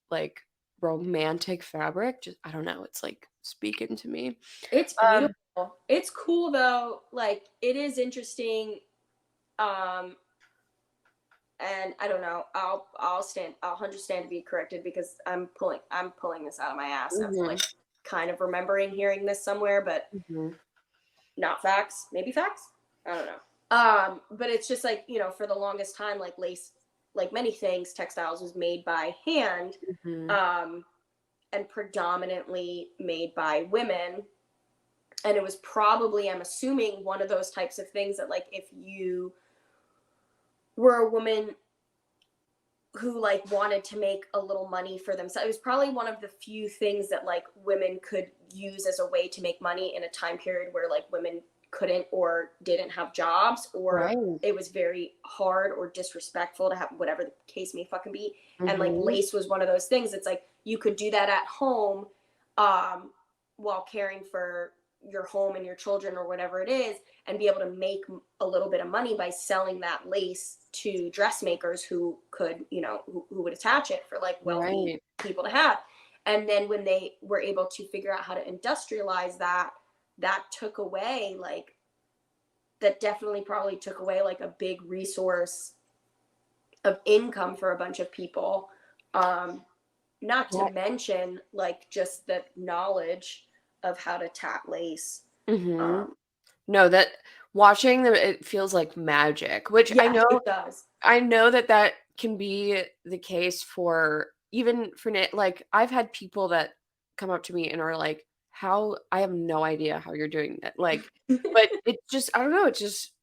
S1: like romantic fabric, just I don't know, it's like speaking to me.
S2: It's
S1: Um,
S2: beautiful. It's cool though. Like it is interesting. Um, and I don't know. I'll 100 stand to be corrected because I'm pulling this out of my ass after
S1: mhm,
S2: like kind of remembering hearing this somewhere, but
S1: mhm,
S2: not facts. Maybe facts. I don't know. But it's just like, for the longest time, like lace, like many things, textiles was made by hand,
S1: mhm.
S2: um, and predominantly made by women. And it was probably, I'm assuming, one of those types of things that like if you were a woman who like wanted to make a little money for themselves, it was probably one of the few things that like women could use as a way to make money in a time period where like women couldn't or didn't have jobs, or
S1: Right.
S2: it was very hard or disrespectful to have, whatever the case may fucking be. And like
S1: Mhm.
S2: lace was one of those things. It's like you could do that at home, um, while caring for your home and your children or whatever it is, and be able to make a little bit of money by selling that lace to dressmakers who could, who would attach it for like wealthy
S1: Right.
S2: people to have. And then when they were able to figure out how to industrialize that, that took away like, that definitely probably took away like a big resource of income for a bunch of people. Um, Not to
S1: Yeah.
S2: mention like just the knowledge of how to tat lace.
S1: Mhm.
S2: Um,
S1: No, that watching them, it feels like magic, which
S2: yeah, it does.
S1: I know that that can be the case for even for knit like, I've had people that come up to me and are like, "How I have no idea how you're doing that." Like, but it just I don't know, it's just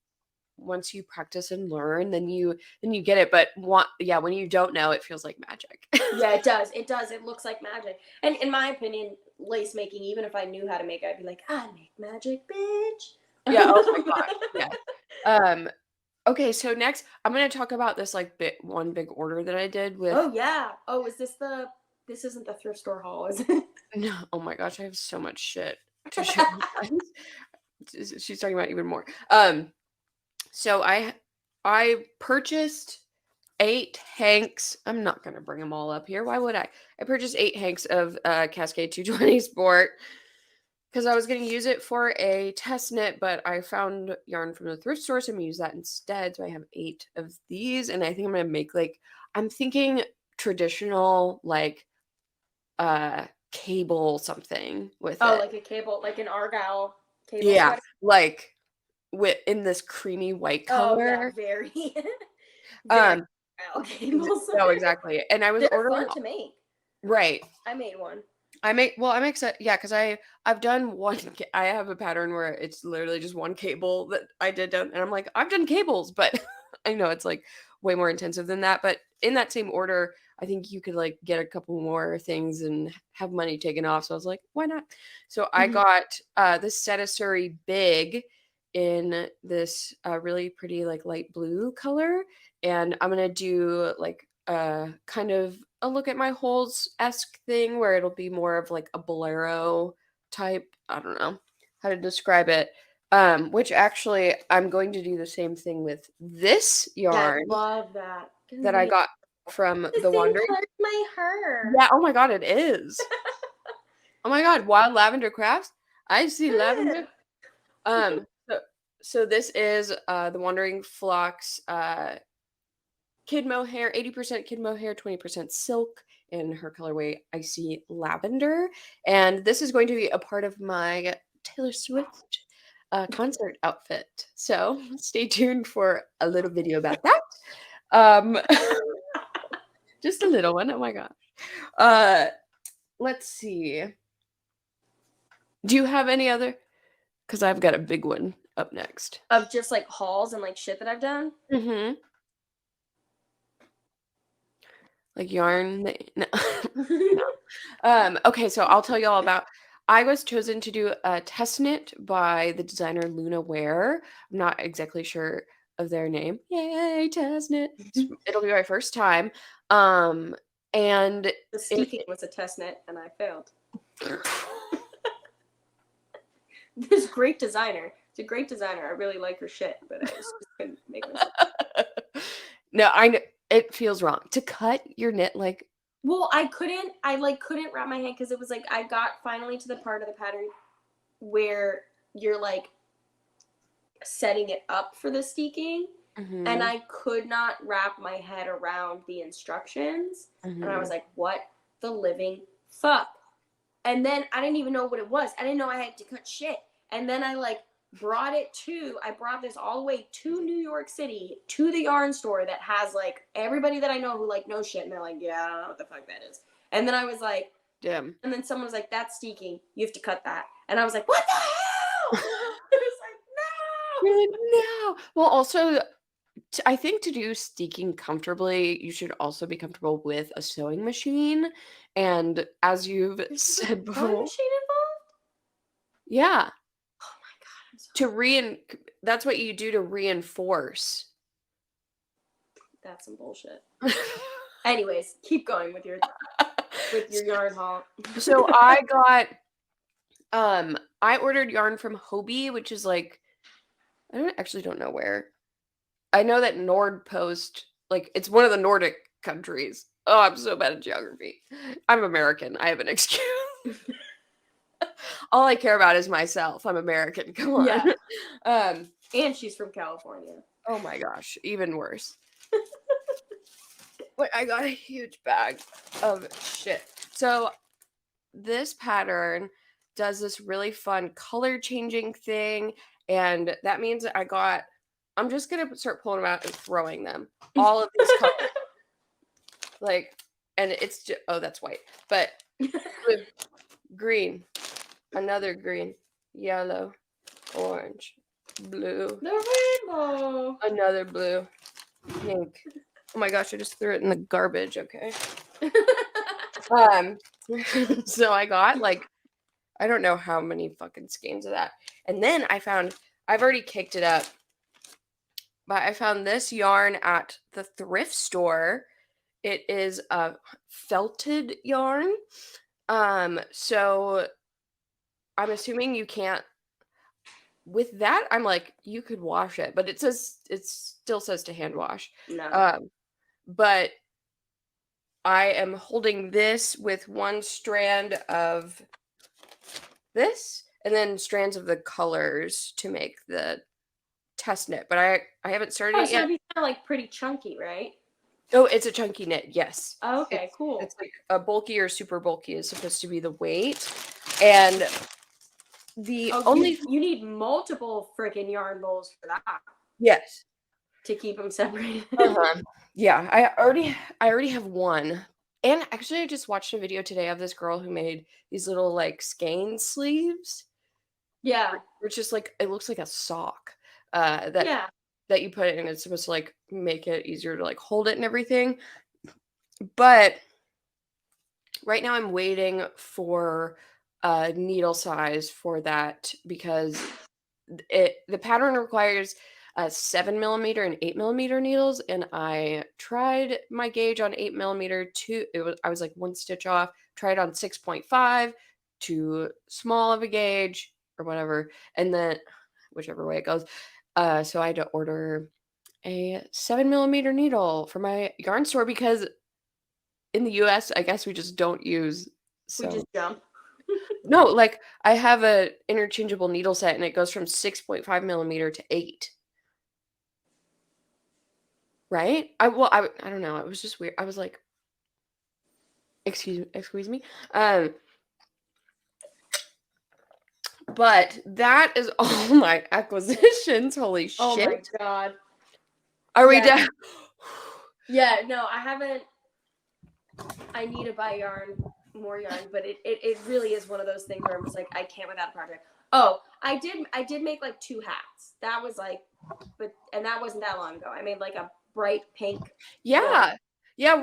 S1: once you practice and learn, then you get it, but yeah, when you don't know, it feels like magic.
S2: Yeah, it does. It does. It looks like magic. And in my opinion, lace making, even if I knew how to make it, I'd be like, I make magic, bitch.
S1: Yeah, oh my gosh, yeah. Um, okay, so next, I'm gonna talk about this, like, one big order that I did with
S2: Oh yeah. Oh, this isn't the thrift store haul, is it?
S1: no, oh my gosh, I have so much shit to show you guys. She's talking about even more. So I purchased 8 hanks. I'm not gonna bring them all up here. Why would I? I purchased 8 hanks of Cascade 220 Sport because I was gonna use it for a test knit, but I found yarn from the thrift store, so I'm gonna use that instead. So I have 8 of these, and I think I'm gonna make like I'm thinking traditional like cable something with
S2: Oh,
S1: it.
S2: like a cable, like an Argyle cable
S1: Yeah,
S2: sweater.
S1: like with in this creamy white
S2: Oh yeah,
S1: color.
S2: very, very
S1: Um,
S2: Argyle cables.
S1: no, exactly. And I was
S2: They're
S1: ordering
S2: fun to make.
S1: right.
S2: I made one.
S1: I make sense. Yeah, because I've done one. I have a pattern where it's literally just one cable that I did done, and I'm like I've done cables, but I know it's like way more intensive than that. But in that same order, I think you could like get a couple more things and have money taken off. So I was like, why not? So I
S2: Mhm.
S1: got this set of Surrey big in this really pretty like light blue color, and I'm gonna do like kind of a look at my holes-esque thing where it'll be more of like a bolero type. I don't know how to describe it. Which actually I'm going to do the same thing with this
S2: Yeah, I
S1: yarn
S2: love that.
S1: that I got from
S2: The
S1: the
S2: same
S1: Wandering.
S2: color as my hair.
S1: Yeah, oh my god, it is. Oh my god, Wild Lavender Crafts. I see lavender. So, so this is the Wandering Flocks kid mohair, 80% kid mohair, 20% silk, in her colorway Icy Lavender. And this is going to be a part of my Taylor Swift concert outfit. So stay tuned for a little video about that. Um, just a little one. Oh my gosh. Let's see. Do you have any other? Because I've got a big one up next.
S2: Of just like hauls and like shit that I've done.
S1: Mm-hmm. Like yarn. No. No. Okay, so I'll tell you all about. I was chosen to do a test knit by the designer Luna Ware. I'm not exactly sure of their name. Yay, test knit! It'll be my first time. And
S2: the steaking was a test knit, and I failed. This great designer. It's a great designer. I really like her shit, but I just couldn't make myself.
S1: No, I know it feels wrong to cut your knit like.
S2: Well, I couldn't wrap my head because it was like I got finally to the part of the pattern where you're like setting it up for the steaking, and I could not wrap my head around the instructions, and I was like, what the living fuck? And then I didn't even know what it was. I didn't know I had to cut shit. And then I like brought this all the way to New York City to the yarn store that has like everybody that I know who like knows shit, and they're like, yeah, I don't know what the fuck that is. And then I was like,
S1: damn.
S2: And then someone was like, that's steaking. You have to cut that. And I was like, what the hell? I was like, no.
S1: You're like, no. Well, also, I think to do steaking comfortably, you should also be comfortable with a sewing machine. And as you've said before,
S2: sewing machine involved?
S1: Yeah.
S2: Oh my god, I'm sorry.
S1: That's what you do to reinforce.
S2: That's some bullshit. Anyways, keep going with your yarn haul.
S1: So I ordered yarn from Hobie, which is like, I don't know where. I know that Nordpost, like, it's one of the Nordic countries. Oh, I'm so bad at geography. I'm American. I have an excuse. All I care about is myself. I'm American. Come on.
S2: Yeah. And she's from California.
S1: Oh my gosh, even worse. Wait, I got a huge bag of shit. So this pattern does this really fun color changing thing, and that means I'm just gonna start pulling them out and throwing them. All of these colors. Like, and it's just, oh, that's white. But with green, another green, yellow, orange, blue.
S2: The rainbow.
S1: Another blue, pink. Oh my gosh, I just threw it in the garbage, okay. So I got like, I don't know how many fucking skeins of that. And then I've already kicked it up, but I found this yarn at the thrift store. It is a felted yarn. So I'm assuming you can't, with that, I'm like, you could wash it, but it still says to hand wash.
S2: No.
S1: But I am holding this with one strand of this and then strands of the colors to make the test knit. But I haven't started it yet.
S2: It'd be kind of like pretty chunky, right?
S1: Oh, it's a chunky knit, yes.
S2: Oh, okay, cool.
S1: It's like a bulky or super bulky is supposed to be the weight. And
S2: you need multiple freaking yarn bowls for that.
S1: Yes.
S2: To keep them separated.
S1: Yeah, I already have one. And actually, I just watched a video today of this girl who made these little like skein sleeves.
S2: Yeah.
S1: It's just like, it looks like a sock that you put in. It's supposed to like make it easier to like hold it and everything. But right now I'm waiting for a needle size for that because the pattern requires 7mm and 8mm needles, and I tried my gauge on 8mm. I was like one stitch off. Tried on 6.5, too small of a gauge or whatever, and then whichever way it goes. So I had to order a 7mm needle for my yarn store because in the US, I guess we just don't use.
S2: We just jump.
S1: No, like I have a interchangeable needle set, and it goes from 6.5mm to 8. Right? I don't know. It was just weird. I was like, excuse me. But that is all my acquisitions. Holy shit.
S2: Oh my god.
S1: Are we done?
S2: Yeah, no, I haven't. I need to buy more yarn, but it really is one of those things where I'm just like, I can't without a project. Oh, I did make like 2 hats. That was like, and that wasn't that long ago. I made like a bright pink.
S1: Yeah. Yeah,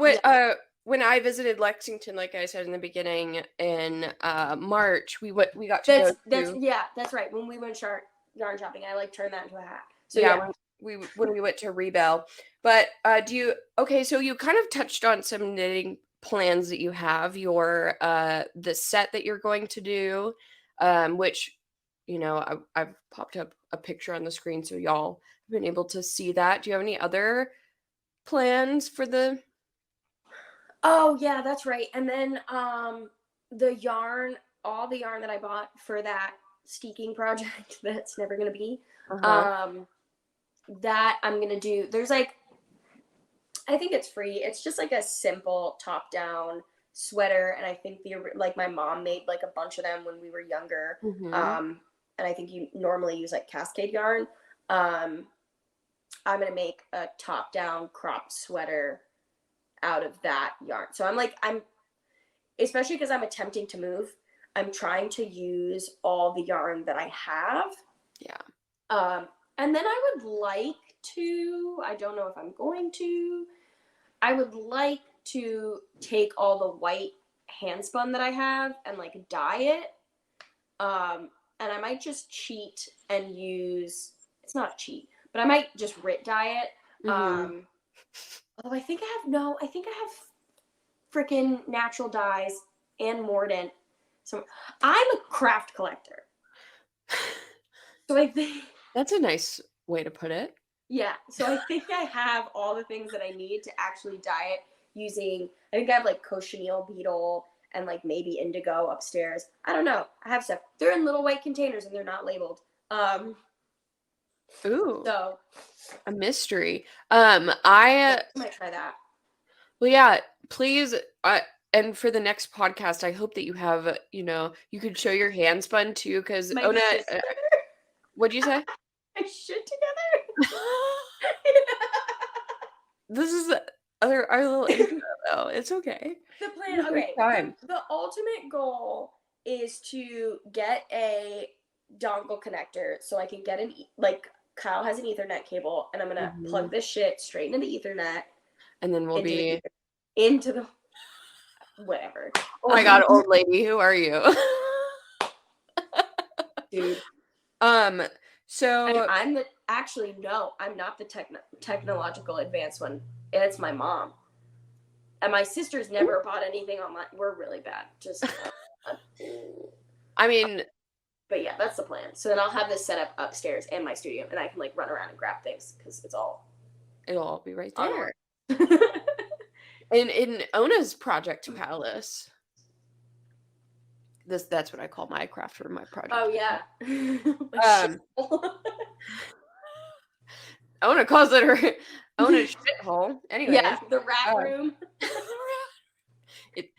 S1: when I visited Lexington, like I said in the beginning, in March, we got to
S2: that's right. When we went yarn shopping, I like turned that into a hat. So
S1: yeah. When we went to Rebel. But so you kind of touched on some knitting plans that you have, your the set that you're going to do, which I've popped up a picture on the screen so y'all have been able to see that. Do you have any other plans for the
S2: Oh yeah, that's right. And then all the yarn that I bought for that steeking project that's never gonna be, that I'm gonna do. There's like, I think it's free. It's just like a simple top down sweater, and I think like my mom made like a bunch of them when we were younger. And I think you normally use like Cascade yarn. I'm gonna make a top down crop sweater out of that yarn. So I'm especially because I'm attempting to move, I'm trying to use all the yarn that I have.
S1: Yeah.
S2: And then I would like to, I don't know if I'm going to, I would like to take all the white hand spun that I have and like dye it. And I might just cheat and use, it's not a cheat, but I might just dye it. Although I think I have freaking natural dyes and Mordant. So I'm a craft collector. So I think
S1: that's a nice way to put it.
S2: Yeah. So I think I have all the things that I need to actually dye it using, I think I have like cochineal beetle and like maybe indigo upstairs. I don't know. I have stuff. They're in little white containers and they're not labeled.
S1: Ooh.
S2: So
S1: a mystery.
S2: I might try that.
S1: Well, yeah, please. And for the next podcast, I hope that you have, you could show your hand spun too, because Oona. What'd you say?
S2: My shit together.
S1: This is our little intro, though. It's okay.
S2: The plan. Okay. The ultimate goal is to get a dongle connector so I can get Kyle has an Ethernet cable, and I'm gonna plug this shit straight into the Ethernet,
S1: and then we'll be
S2: into the whatever.
S1: Oh my god, old lady, who are you?
S2: Dude.
S1: So
S2: I'm not the technological advanced one. It's my mom. And my sister's never bought anything online. We're really bad. Just
S1: I mean,
S2: but yeah, that's the plan. So then I'll have this set up upstairs in my studio, and I can like run around and grab things because
S1: it'll all be right there. in Oona's project palace. That's what I call my craft room, my project.
S2: Oh yeah.
S1: Oona calls it her Oona's shithole. Anyway.
S2: Yeah, the rat room.
S1: It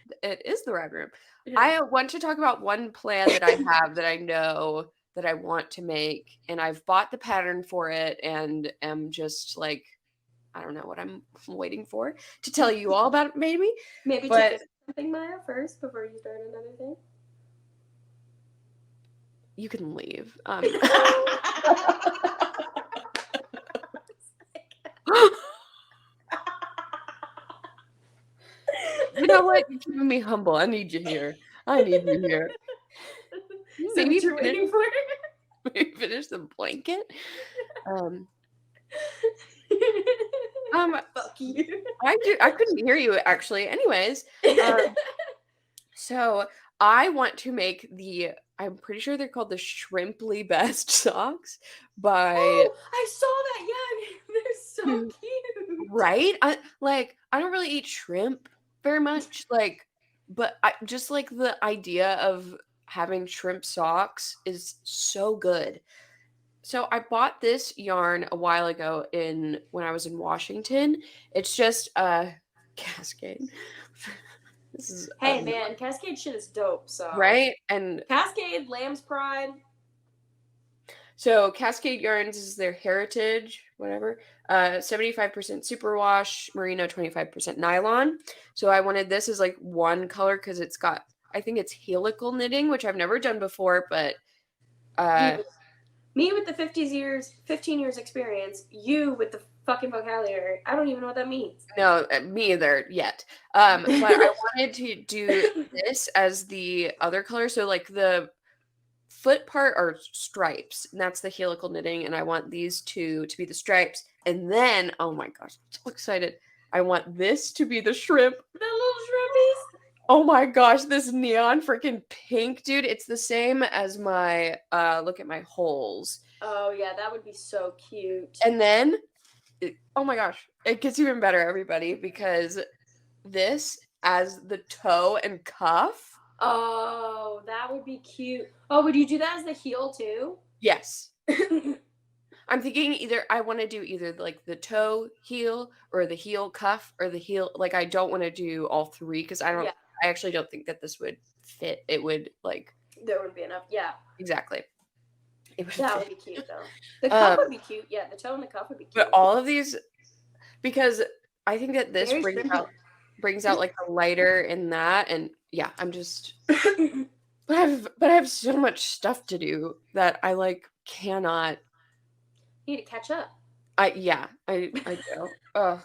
S1: is the rat room. Yeah. I want to talk about one plan that I have that I know that I want to make, and I've bought the pattern for it and am just like, I don't know what I'm waiting for to tell you all about it, maybe.
S2: Maybe to something, Maya, first before you start another thing.
S1: You can leave. You know what? You're keeping me humble. I need you here.
S2: Maybe you're waiting for it.
S1: Maybe finish the blanket.
S2: Fuck you.
S1: I couldn't hear you actually. Anyways, so I want to make I'm pretty sure they're called the Shrimply Best socks by.
S2: Oh, I saw that. Yeah, they're so cute.
S1: Right? I don't really eat shrimp very much, but I just like the idea of having shrimp socks is so good. So I bought this yarn a while ago when I was in Washington. It's just a Cascade. This is
S2: Hey man, Cascade shit is dope. So
S1: right. And
S2: Cascade, Lamb's Pride.
S1: so Cascade Yarns is their heritage, whatever. 75% superwash, merino 25% nylon. So I wanted this as like one color because it's got, I think it's helical knitting, which I've never done before, but
S2: Dude, me with the 15 years experience, you with the fucking vocabulary. I don't even know what that means.
S1: no, me either yet. But I wanted to do this as the other color. So like the foot part are stripes, and that's the helical knitting, and I want these two to be the stripes. And then, oh my gosh, I'm so excited. I want this to be the shrimp.
S2: The little shrimpies.
S1: Oh my gosh, this neon freaking pink, dude. It's the same as my look at my holes.
S2: Oh yeah, that would be so cute.
S1: And then oh my gosh, it gets even better, everybody, because this as the toe and cuff.
S2: Oh, that would be cute. Oh, would you do that as the heel too?
S1: Yes. I'm thinking either I want to do either like the toe heel or the heel cuff or the heel. Like I don't want to do all three because I actually don't think that this would fit. It would like
S2: there wouldn't be enough. Yeah,
S1: exactly.
S2: That would be cute though. The cuff would be cute. Yeah, the toe and the cuff would be cute.
S1: But all of these, because I think that this brings out like the lighter in that, and yeah, I'm just. But I have so much stuff to do that I like cannot.
S2: You need to catch up.
S1: I do. Ugh.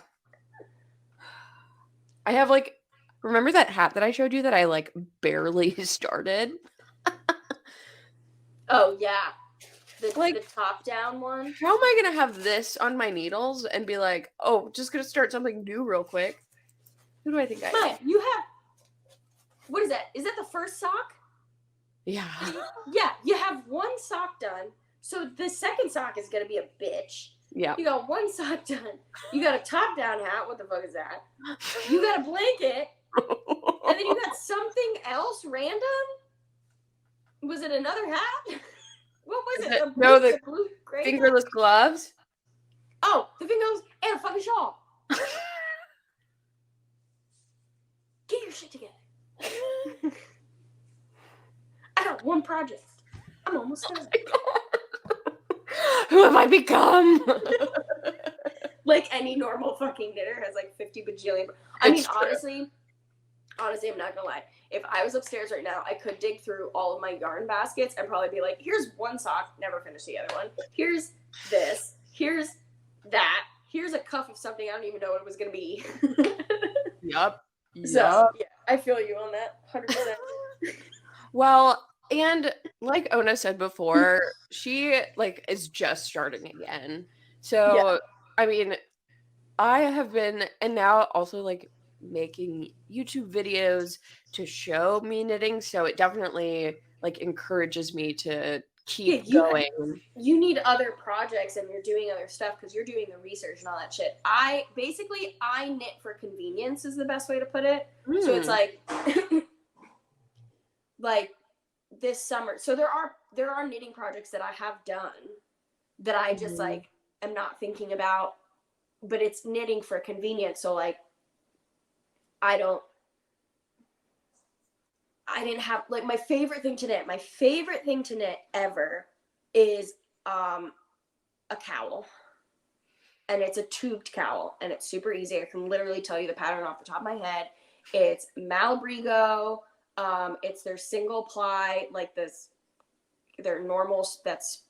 S1: I have like, remember that hat that I showed you that I like barely started?
S2: Oh yeah, the top down one.
S1: How am I gonna have this on my needles and be like, oh, just gonna start something new real quick? Who do I think I am?
S2: You have. What is that? Is that the first sock?
S1: Yeah.
S2: Yeah, you have one sock done. So the second sock is gonna be a bitch.
S1: Yeah.
S2: You got one sock done. You got a top down hat. What the fuck is that? You got a blanket. And then you got something else random? Was it another hat? What was it?
S1: The blue, fingerless gloves.
S2: Oh, the fingerless and a fucking shawl. Get your shit together. I got one project. I'm almost done.
S1: Who have I become?
S2: Like any normal fucking knitter has like 50 bajillion. I mean, honestly, I'm not gonna lie. If I was upstairs right now, I could dig through all of my yarn baskets and probably be like, here's one sock, never finish the other one. Here's this. Here's that. Here's a cuff of something I don't even know what it was gonna be.
S1: Yup.
S2: So, yeah, I feel you on that, 100%.
S1: Well, and like Oona said before, she like is just starting again. So, I mean, I have been, and now also like making YouTube videos to show me knitting. So it definitely like encourages me to keep going.
S2: You need other projects and you're doing other stuff because you're doing the research and all that shit. I knit for convenience is the best way to put it. So it's like, like this summer. So there are knitting projects that I have done that I just like am not thinking about, but it's knitting for convenience. So like, I didn't have like my favorite thing to knit ever is a cowl, and it's a tubed cowl, and it's super easy. I can literally tell you the pattern off the top of my head. It's Malabrigo. It's their single ply, like this, their normal, that's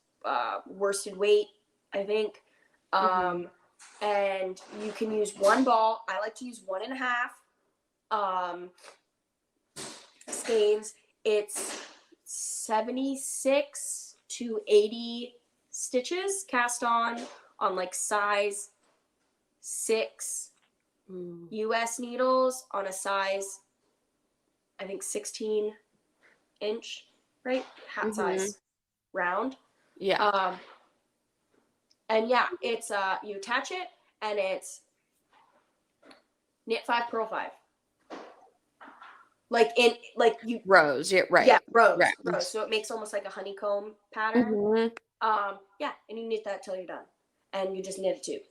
S2: worsted weight, I think. And you can use one ball. I like to use 1.5 skeins. It's 76 to 80 stitches cast on like size 6 US needles on a size, I think 16 inch, right? Hat size round.
S1: Yeah.
S2: And yeah, it's you attach it and it's knit 5, purl 5. Like in you
S1: rows, yeah, right.
S2: Yeah, rows. So it makes almost like a honeycomb pattern. Yeah, and you knit that till you're done. And you just knit a tube.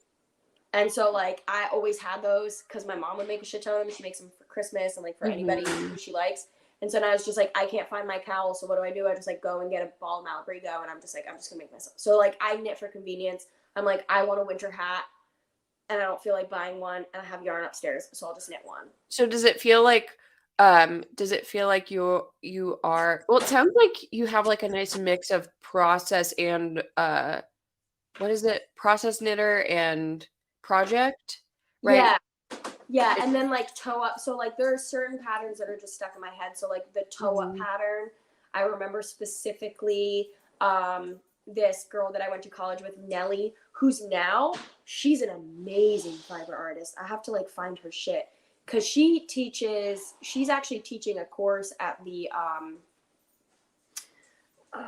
S2: And so, like, I always had those because my mom would make a shit ton of them. She makes them for Christmas and, like, for anybody who she likes. And so now it's just, like, I can't find my cowl, so what do? I just, like, go and get a ball of Malabrigo, and I'm just going to make myself. So, like, I knit for convenience. I'm like, I want a winter hat, and I don't feel like buying one, and I have yarn upstairs, so I'll just knit one.
S1: So does it feel like you are, well, it sounds like you have like a nice mix of process and what is it? Process knitter and project, right?
S2: Yeah, and then like toe up. So like there are certain patterns that are just stuck in my head. So like the toe up pattern, I remember specifically this girl that I went to college with, Nellie, she's an amazing fiber artist. I have to like find her shit because she's actually teaching a course at the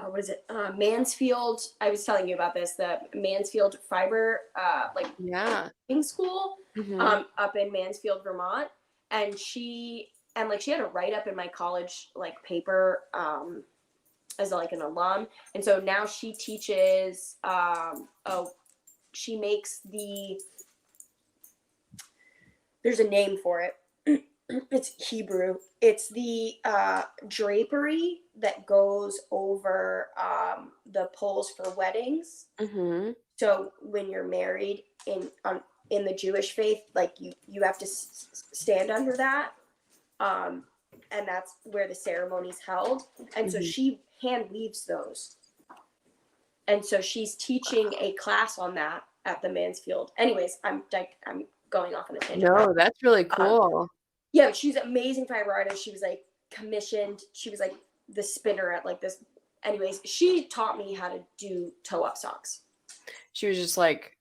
S2: what is it? Mansfield. I was telling you about this, the Mansfield fiber school up in Mansfield, Vermont. And she had a write up in my college like paper as like an alum. And so now she teaches she makes there's a name for it. It's Hebrew. It's the drapery that goes over the poles for weddings. So when you're married in the Jewish faith, like you have to stand under that, and that's where the ceremony's held. And so she hand weaves those, and so she's teaching a class on that at the Mansfield. Anyways, I'm going off on a tangent.
S1: No, that's really cool.
S2: Yeah, she's an amazing fiber artist. She was like commissioned. She was like the spinner at like this. Anyways, she taught me how to do toe up socks.
S1: She was just like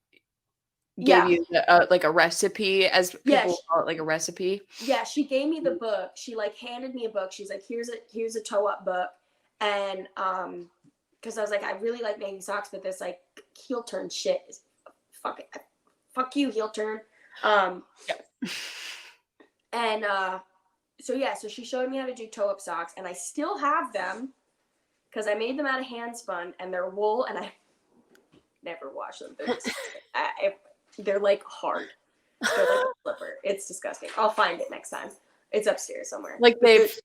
S1: gave you like a recipe, as people call it, like a recipe.
S2: Yeah, she gave me the book. She like handed me a book. She's like, here's a toe up book. And because I was like, I really like making socks, but this like heel turn shit is fuck you, heel turn. And so she showed me how to do toe up socks, and I still have them because I made them out of hand spun, and they're wool, and I never wash them. They're like hard. They're like a flipper. It's disgusting. I'll find it next time. It's upstairs somewhere.
S1: Like they've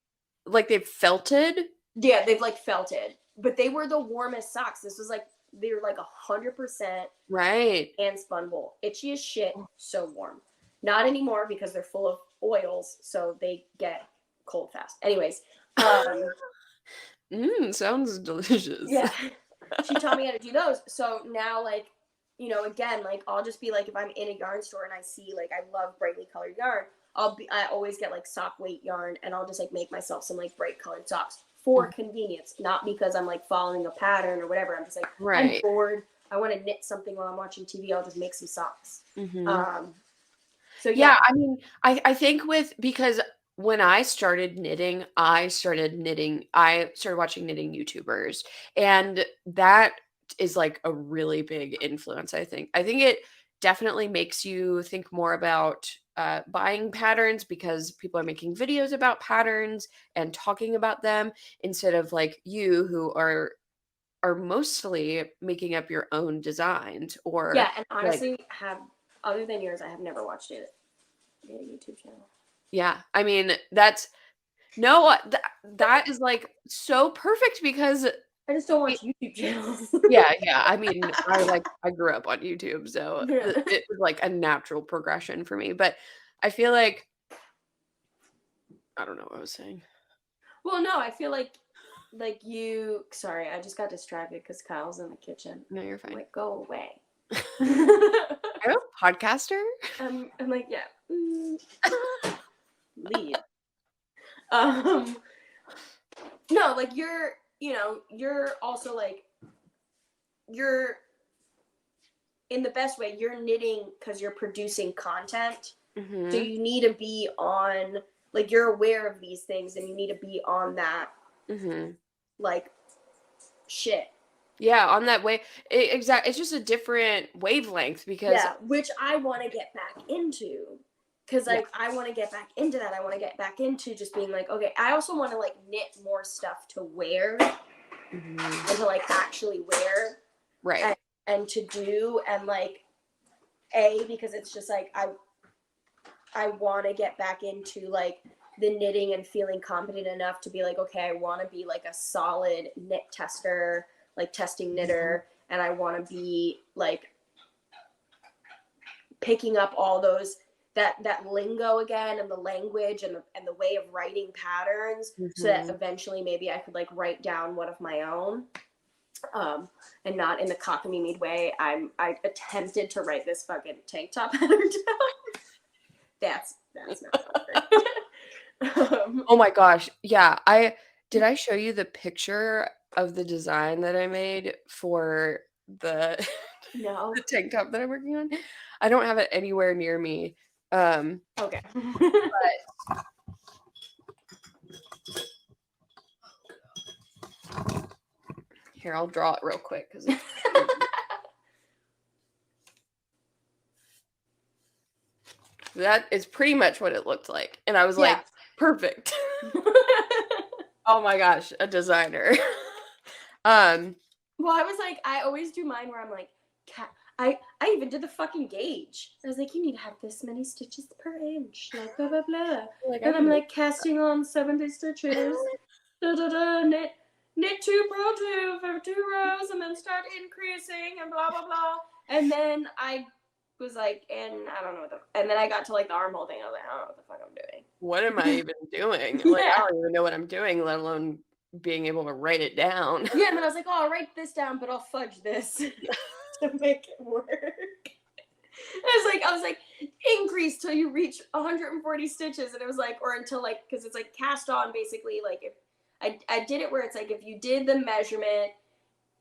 S1: felted?
S2: Yeah, they've like felted. But they were the warmest socks. This was like, they were like 100%
S1: right
S2: hand spun wool. Itchy as shit, so warm. Not anymore because they're full of oils, so they get cold fast. Anyways.
S1: Sounds delicious.
S2: Yeah. She taught me how to do those. So now, like, you know, again, like, I'll just be like, if I'm in a yarn store and I see, like, I love brightly colored yarn, I always get, like, sock weight yarn, and I'll just, like, make myself some, like, bright colored socks for convenience, not because I'm, like, following a pattern or whatever. I'm just, like, I'm bored. I want to knit something while I'm watching TV. I'll just make some socks. So,
S1: yeah, I mean, I think because when I started watching knitting YouTubers, and that is like a really big influence, I think. I think it definitely makes you think more about buying patterns because people are making videos about patterns and talking about them instead of like you who are mostly making up your own designs. Or
S2: and honestly, other than yours, I have never watched a YouTube channel.
S1: Yeah, I mean, that is like so perfect because
S2: I just don't watch YouTube channels.
S1: yeah. I mean, I grew up on YouTube, so it was like a natural progression for me. But I feel like, I don't know what I was saying.
S2: Well, no, I feel like sorry, I just got distracted because Kyle's in the kitchen.
S1: No, you're fine.
S2: I'm like, go away.
S1: I'm a podcaster.
S2: I'm like, yeah. Leave. No, like you're also like, you're in the best way, you're knitting because you're producing content. So you need to be on, like, you're aware of these things and you need to be on that like shit.
S1: Yeah, on that way. Exactly. It's just a different wavelength because
S2: which I want to get back into. Because like I want to get back into that. I want to get back into just being like, okay, I also want to like knit more stuff to wear and to like actually wear,
S1: right?
S2: And to do, and like because it's just like I want to get back into like the knitting and feeling competent enough to be like, okay, I want to be like a solid knit tester, like testing knitter, and I want to be like picking up all those that lingo again and the language and the way of writing patterns, so that eventually maybe I could like write down one of my own, and not in the cockamamie way I attempted to write this fucking tank top pattern down. That's not
S1: Oh my gosh. Yeah. Did I show you the picture of the design that I made for the
S2: no.
S1: the tank top that I'm working on? I don't have it anywhere near me.
S2: Okay.
S1: Here, I'll draw it real quick because that is pretty much what it looked like. And I was like, perfect. Oh my gosh, a designer.
S2: Well, I was like, I always do mine where I'm like, I even did the fucking gauge. I was like, you need to have this many stitches per inch, like blah blah blah.
S1: Like,
S2: and I'm like casting on 70 stitches. knit 2 purl 2 for 2 rows, and then start increasing and blah blah blah. And then I was like, and I don't know and then I got to like the armhole thing. I was like, I don't know what the fuck I'm doing.
S1: What am I even doing? Like, I don't even know what I'm doing, let alone being able to write it down.
S2: Yeah, and then I was like, oh, I'll write this down, but I'll fudge this to make it work. I was like, increase till you reach 140 stitches, and it was like, or until like, because it's like cast on basically. Like if I did it where it's like if you did the measurement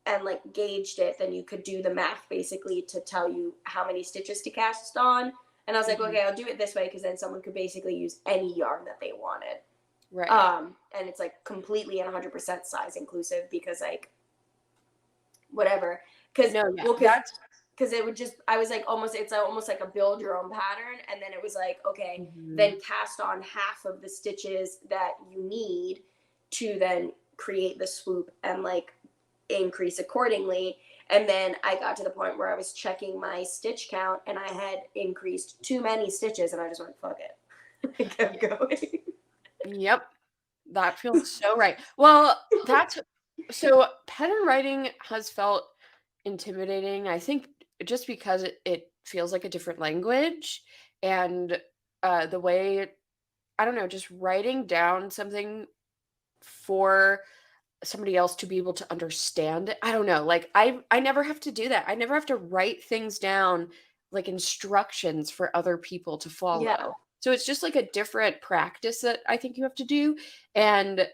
S2: and like gauged it, then you could do the math basically to tell you how many stitches to cast on. And I was like, okay, I'll do it this way, because then someone could basically use any yarn that they wanted.
S1: Right.
S2: And it's like completely and 100% size inclusive, because like whatever. Because it would just, I was like, it's almost like a build your own pattern. And then it was like, okay, then cast on half of the stitches that you need to then create the swoop and like increase accordingly. And then I got to the point where I was checking my stitch count, and I had increased too many stitches, and I just went, fuck it. I kept going.
S1: Yep. That feels so right. Well, so pattern writing has felt intimidating, I think, just because it feels like a different language, and the way, I don't know, just writing down something for somebody else to be able to understand it. I don't know. Like I never have to do that. I never have to write things down like instructions for other people to follow.
S2: Yeah.
S1: So it's just like a different practice that I think you have to do. And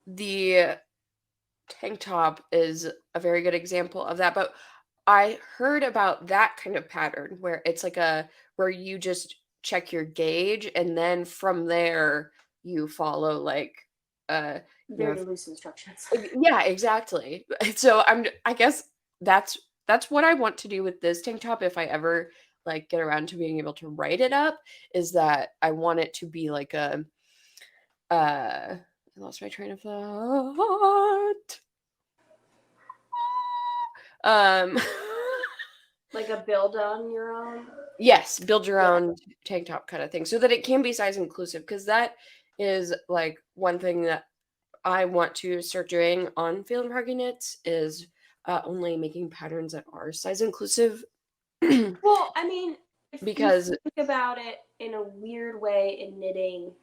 S1: the tank top is a very good example of that. But I heard about that kind of pattern where it's like where you just check your gauge, and then from there you follow like
S2: very loose instructions.
S1: Yeah, exactly. So I guess that's what I want to do with this tank top, if I ever like get around to being able to write it up, is that I want it to be like I lost my train of thought.
S2: Like a build on your own?
S1: Yes, build your own tank top kind of thing, so that it can be size inclusive, because that is like one thing that I want to start doing on Feeling Froggy Knits, is only making patterns that are size inclusive.
S2: Well, I mean,
S1: because
S2: you think about it in a weird way in knitting,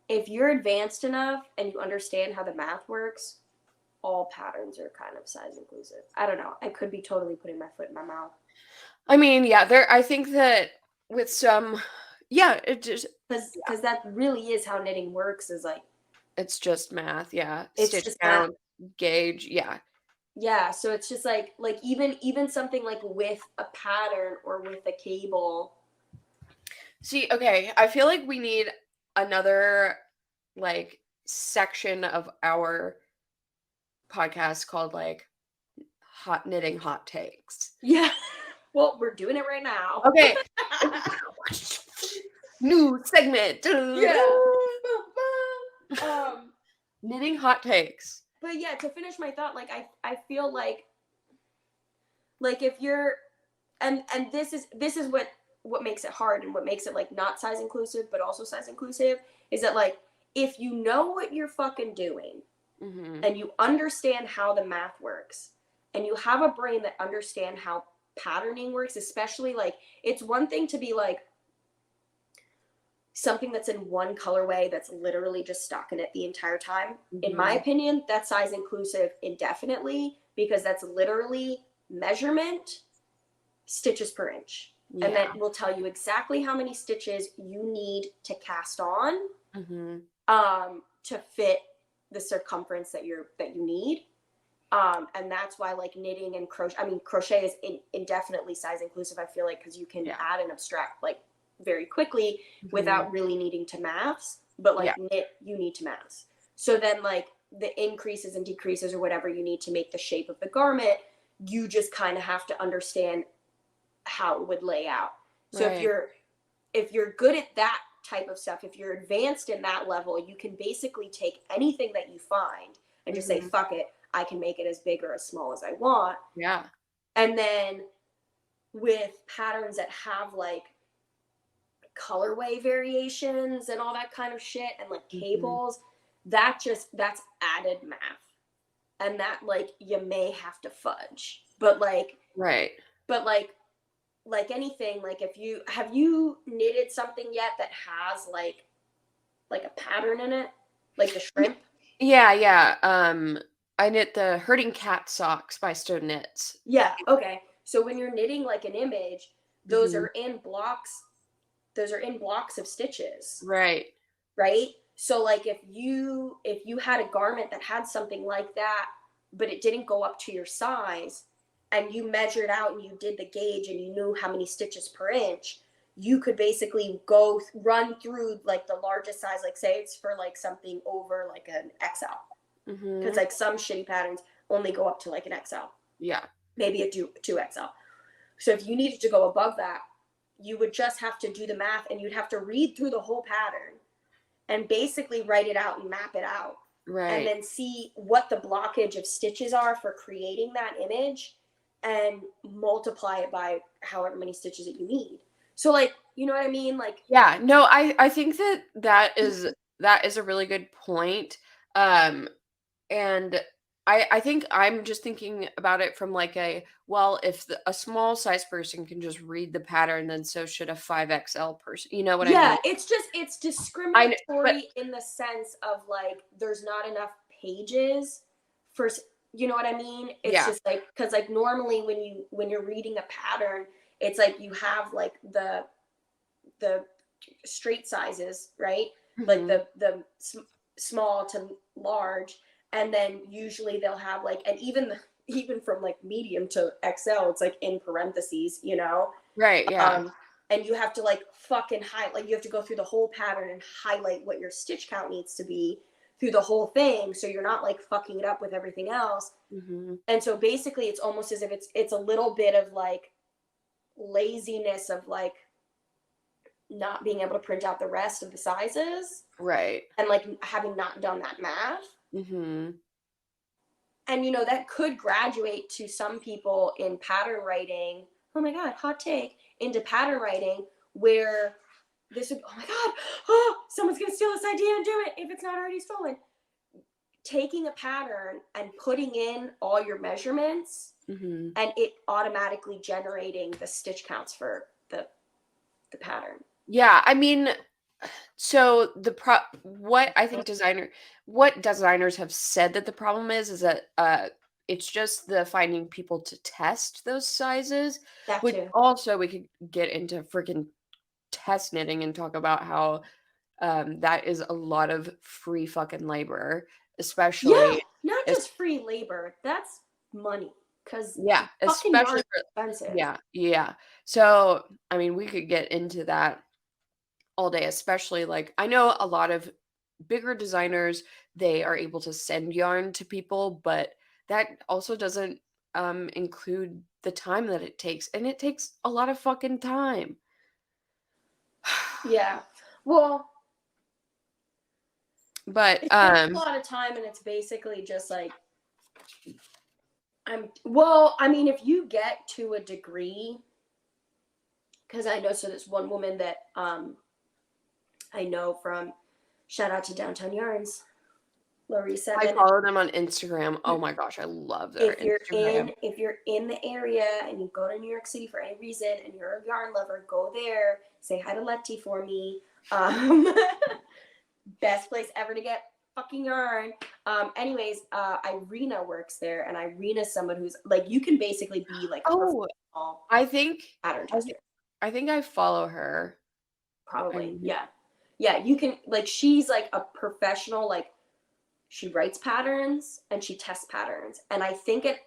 S2: if you're advanced enough and you understand how the math works, all patterns are kind of size inclusive. I don't know. I could be totally putting my foot in my mouth.
S1: I mean, yeah, I think that with some, it just,
S2: because that really is how knitting works, is like,
S1: it's just math, yeah.
S2: It's
S1: Stitch
S2: just
S1: count, gauge, yeah.
S2: Yeah, so it's just like even something like with a pattern or with a cable.
S1: See, okay, I feel like we need another like section of our podcast called like hot knitting hot takes.
S2: Yeah. Well, we're doing it right now.
S1: Okay. New segment.
S2: Yeah.
S1: Knitting hot takes.
S2: But yeah, to finish my thought, like I feel like like if you're, and this is what makes it hard and what makes it like not size inclusive but also size inclusive is that like if you know what you're fucking doing and you understand how the math works and you have a brain that understand how patterning works, especially like it's one thing to be like something that's in one colorway that's literally just stocking it the entire time. In my opinion, that's size inclusive indefinitely because that's literally measurement stitches per inch. Yeah. And that will tell you exactly how many stitches you need to cast on to fit the circumference that you need. And that's why like knitting and crochet is indefinitely size inclusive, I feel like, because you can add and abstract like very quickly without really needing to maths, but like knit, you need to maths. So then like the increases and decreases or whatever you need to make the shape of the garment, you just kind of have to understand how it would lay out. So if you're good at that type of stuff, if you're advanced in that level, you can basically take anything that you find and just say, fuck it, I can make it as big or as small as I want.
S1: Yeah. And
S2: then with patterns that have like colorway variations and all that kind of shit and like cables, that's added math. And that like you may have to fudge. But like but like anything, like if you have you knitted something yet that has like a pattern in it? Like the shrimp?
S1: Yeah. I knit the Herding Cat socks by Stone Knits.
S2: Yeah, okay. So when you're knitting like an image, those are in blocks. Those are in blocks of stitches.
S1: Right.
S2: So like if you had a garment that had something like that, but it didn't go up to your size, and you measured out and you did the gauge and you knew how many stitches per inch, you could basically run through like the largest size, like say it's for like something over like an XL. Because like some shitty patterns only go up to like an XL.
S1: Yeah.
S2: Maybe a 2XL. So if you needed to go above that, you would just have to do the math and you'd have to read through the whole pattern and basically write it out and map it out.
S1: Right.
S2: And then see what the blockage of stitches are for creating that image and multiply it by however many stitches that you need. So like, you know what I mean? Like,
S1: yeah, no, I think that is a really good point. And I think I'm just thinking about it from like if a small size person can just read the pattern, then so should a 5XL person. You know what I mean?
S2: Yeah, it's discriminatory in the sense of like there's not enough pages for, you know what I mean? It's just like, because like normally when you're reading a pattern, it's like you have like the straight sizes, right? Like the small to large, and then usually they'll have like, and even from like medium to XL, it's like in parentheses, you know?
S1: Right, yeah.
S2: And you have to like fucking highlight, you have to go through the whole pattern and highlight what your stitch count needs to be through the whole thing, so you're not like fucking it up with everything else. And so basically it's almost as if it's a little bit of like laziness of like not being able to print out the rest of the sizes,
S1: right,
S2: and like having not done that math. And you know, that could graduate to some people in pattern writing, oh my god, hot take, into pattern writing, where this would, oh my god, oh, someone's gonna steal this idea and do it if it's not already stolen. Taking a pattern and putting in all your measurements and it automatically generating the stitch counts for the pattern.
S1: Yeah, I mean, so what I think designers have said that the problem is that it's just the finding people to test those sizes.
S2: That
S1: which
S2: too.
S1: Also we could get into freaking test knitting and talk about how that is a lot of free fucking labor, especially
S2: not just free labor, that's money. Because
S1: especially
S2: expensive.
S1: Yeah. So I mean, we could get into that all day, especially like I know a lot of bigger designers, they are able to send yarn to people, but that also doesn't include the time that it takes, and it takes a lot of fucking time.
S2: Yeah. Well,
S1: but
S2: it takes a lot of time, and it's basically just like Well, I mean, if you get to a degree, because I know, so there's one woman that I know from, shout out to Downtown Yarns, Larissa.
S1: I follow them on Instagram. Oh my gosh, I love their Instagram.
S2: If you're in the area and you go to New York City for any reason and you're a yarn lover, go there. Say hi to Letty for me. Best place ever to get fucking yarn. Anyways, Irina works there, and Irina's someone who's like, you can basically be like a professional
S1: I think
S2: pattern tester.
S1: I think I follow her.
S2: Probably, yeah. You can, like, she's like a professional, like, she writes patterns and she tests patterns, and I think at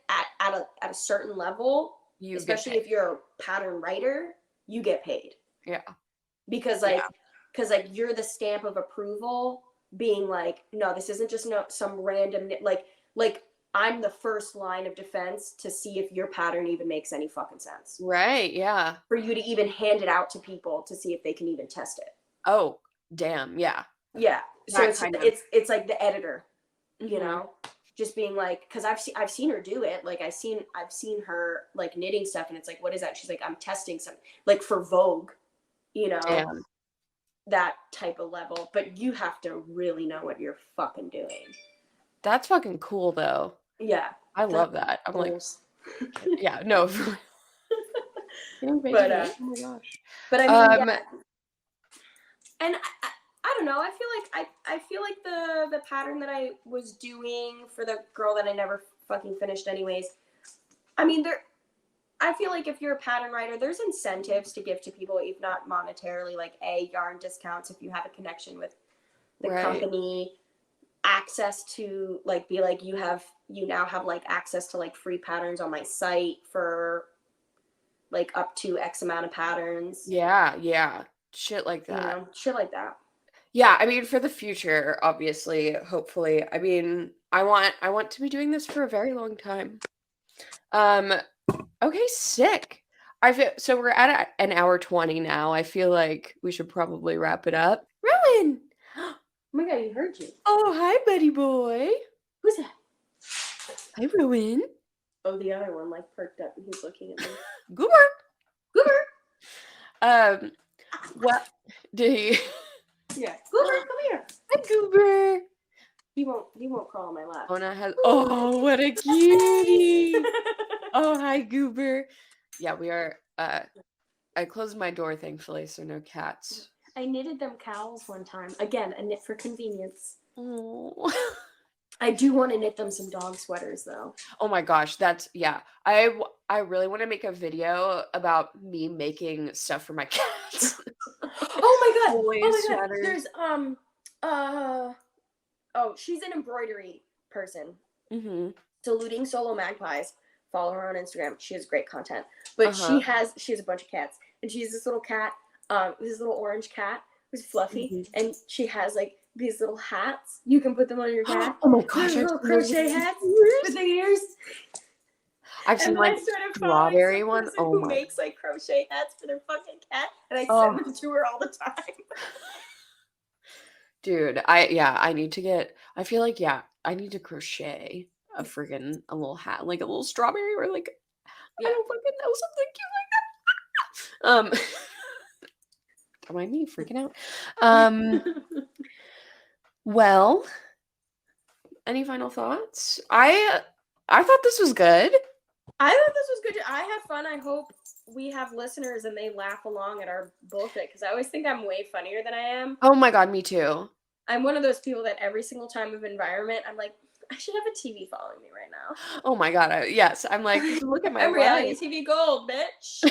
S2: a certain level, especially if you're a pattern writer, you get paid.
S1: Yeah.
S2: Because like you're the stamp of approval, being like, no, this isn't just some random, like I'm the first line of defense to see if your pattern even makes any fucking sense.
S1: Right, yeah.
S2: For you to even hand it out to people to see if they can even test it.
S1: Oh, damn, yeah.
S2: Yeah. So it's like the editor, you know, just being like, because I've seen her do it. Like I've seen her like knitting stuff, and it's like, what is that? She's like, I'm testing some, like for Vogue, you know.
S1: Damn.
S2: That type of level, but you have to really know what you're fucking doing.
S1: That's fucking cool though.
S2: Yeah.
S1: I love that. I'm goals. Like, yeah, no. But oh my gosh.
S2: But I mean, and I don't know. I feel like the pattern that I was doing for the girl that I never fucking finished anyways. I mean, I feel like if you're a pattern writer, there's incentives to give to people, if not monetarily, like yarn discounts if you have a connection with the company, access to like, be like, you now have like access to like free patterns on my site for like up to X amount of patterns.
S1: Yeah. Shit like that.
S2: You know, shit like that.
S1: Yeah, I mean, for the future, obviously, hopefully. I mean, I want to be doing this for a very long time. Okay, sick. So we're at an hour 20 now. I feel like we should probably wrap it up. Rowan!
S2: Oh my god, he heard you.
S1: Oh, hi, buddy boy.
S2: Who's that?
S1: Hi, Rowan.
S2: Oh, the other one, like, perked up and he's looking at me.
S1: Goober! What did he...
S2: Yeah. Goober, come here.
S1: Hi, Goober.
S2: He won't crawl on my lap.
S1: Oona has... Oh, what a cutie! Oh, hi, Goober. Yeah, we are... I closed my door, thankfully, so no cats.
S2: I knitted them cows one time. Again, a knit for convenience.
S1: Oh.
S2: I do want to knit them some dog sweaters, though.
S1: Oh my gosh, yeah. I really want to make a video about me making stuff for my cats.
S2: Oh my god. There's she's an embroidery person. Saluting Solo Magpies. Follow her on Instagram. She has great content. But she has a bunch of cats, and she has this little cat, this little orange cat who's fluffy, and she has like these little hats. You can put them on your cat.
S1: Oh my gosh,
S2: little crochet hats with the ears.
S1: I've seen like strawberry one. Oh
S2: who makes like crochet hats for their fucking cat, and I send them to her all the time.
S1: Dude, I need to get. I feel like I need to crochet a little hat, like a little strawberry, or like I don't fucking know, something cute like that. Don't mind me freaking out. Well, any final thoughts? I thought this was good.
S2: I thought this was good. I had fun. I hope we have listeners and they laugh along at our bullshit, because I always think I'm way funnier than I am.
S1: Oh my god, me too.
S2: I'm one of those people that every single time of environment, I'm like, I should have a TV following me right now.
S1: Oh my god, yes. I'm like, look at my
S2: reality TV gold, bitch.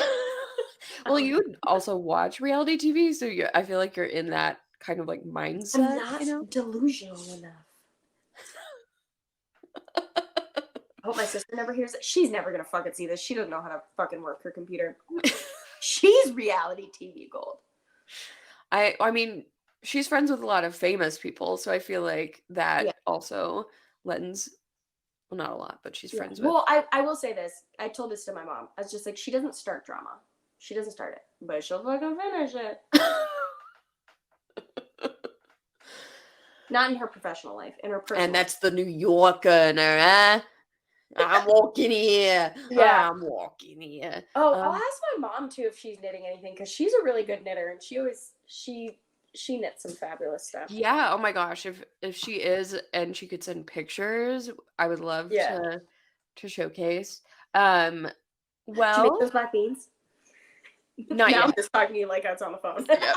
S1: Well, you also watch reality TV, so I feel like you're in that kind of like mindset.
S2: I'm not delusional enough. I hope my sister never hears it. She's never gonna fucking see this. She doesn't know how to fucking work her computer. She's reality TV gold.
S1: I mean, she's friends with a lot of famous people, so I feel like that also lends. Well, not a lot, but she's friends with.
S2: Well, I will say this. I told this to my mom. I was just like, she doesn't start drama. She doesn't start it, but she'll fucking finish it. Not in her professional life, in her personal.
S1: And that's the New Yorker, eh? I'm walking here.
S2: Yeah.
S1: I'm walking here.
S2: Oh, I'll ask my mom too if she's knitting anything because she's a really good knitter and she knits some fabulous stuff.
S1: Yeah, oh my gosh, if she is and she could send pictures, I would love
S2: Yeah.
S1: to showcase. Um,
S2: Do you make
S1: well,
S2: those black beans?
S1: not
S2: Now I'm
S1: yet.
S2: just talking to you like that's on the phone.
S1: Yeah.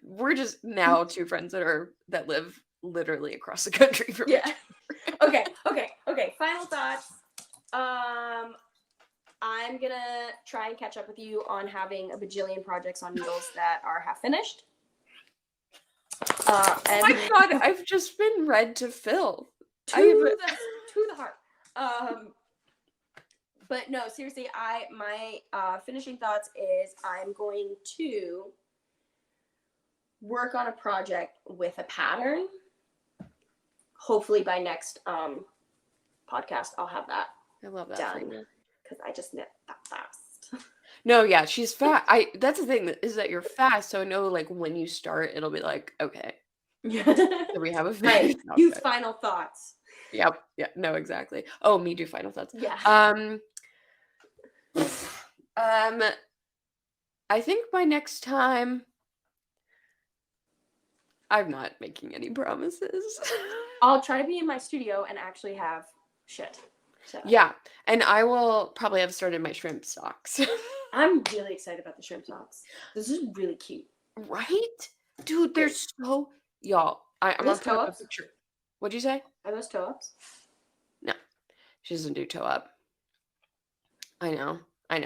S1: We're just now two friends that live literally across the country from
S2: Yeah.
S1: each
S2: Okay. Final thoughts. I'm gonna try and catch up with you on having a bajillion projects on needles that are half finished.
S1: Oh my god, I've just been read to fill.
S2: To the heart. But no, seriously, my finishing thoughts is I'm going to work on a project with a pattern. Hopefully by next podcast I'll have that
S1: I love that for
S2: done
S1: you.
S2: because I just knit that fast.
S1: No, yeah, she's fast. That's the thing is that you're fast, so I know like when you start, it'll be like, okay, so we have a
S2: Right.
S1: finished
S2: You
S1: outfit.
S2: final thoughts.
S1: Yep. Yeah. No, exactly. Oh, me do final thoughts.
S2: Yeah.
S1: I think by next time, I'm not making any promises.
S2: I'll try to be in my studio and actually have shit. So.
S1: Yeah, and I will probably have started my shrimp socks.
S2: I'm really excited about the shrimp socks. This is really cute.
S1: Right? Dude, they're so y'all. I'm gonna
S2: those
S1: put up a
S2: toe-ups?
S1: picture. What'd you say?
S2: Are those toe-ups?
S1: No, she doesn't do toe up. I know.
S2: I'm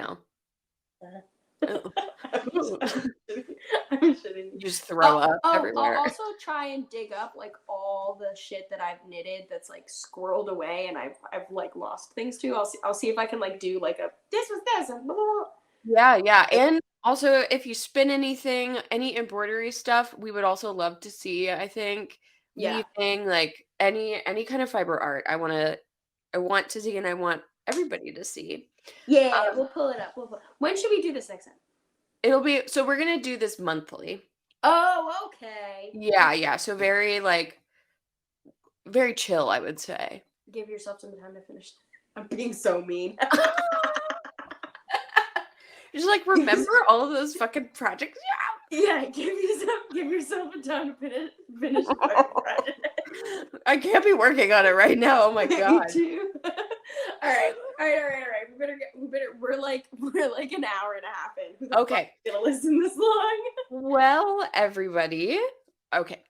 S2: shitting.
S1: You just throw up
S2: I'll
S1: everywhere.
S2: also try and dig up like all the shit that I've knitted that's like squirreled away and I've like lost things to. I'll see if I can like do like a this was this and blah, blah, blah.
S1: Yeah. And also if you spin anything, any embroidery stuff, we would also love to see, I think.
S2: Yeah.
S1: Weaving, like any kind of fiber art. I want to see and I want everybody to see.
S2: Yeah, we'll pull it up. When should we do this next time?
S1: So we're gonna do this monthly.
S2: Oh, okay.
S1: Yeah. So very very chill, I would say.
S2: Give yourself some time to finish. I'm being so mean.
S1: Just like remember all of those fucking projects.
S2: Yeah, give yourself a time to finish the project.
S1: I can't be working on it right now. Oh my god.
S2: Me too. All right. We're like an hour and a half in. Who the
S1: Okay.
S2: fuck is gonna listen this long?
S1: Well, everybody. Okay.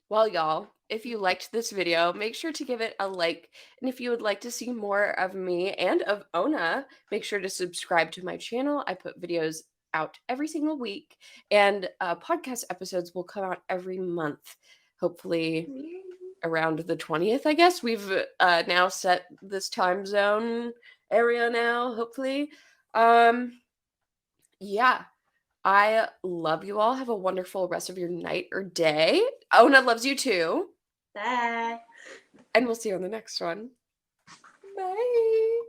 S1: Well, y'all, if you liked this video, make sure to give it a like. And if you would like to see more of me and of Oona, make sure to subscribe to my channel. I put videos out every single week, and podcast episodes will come out every month. Hopefully around the 20th, I guess. We've now set this time zone area now, hopefully. Yeah. I love you all. Have a wonderful rest of your night or day. Oona loves you too.
S2: Bye.
S1: And we'll see you on the next one. Bye.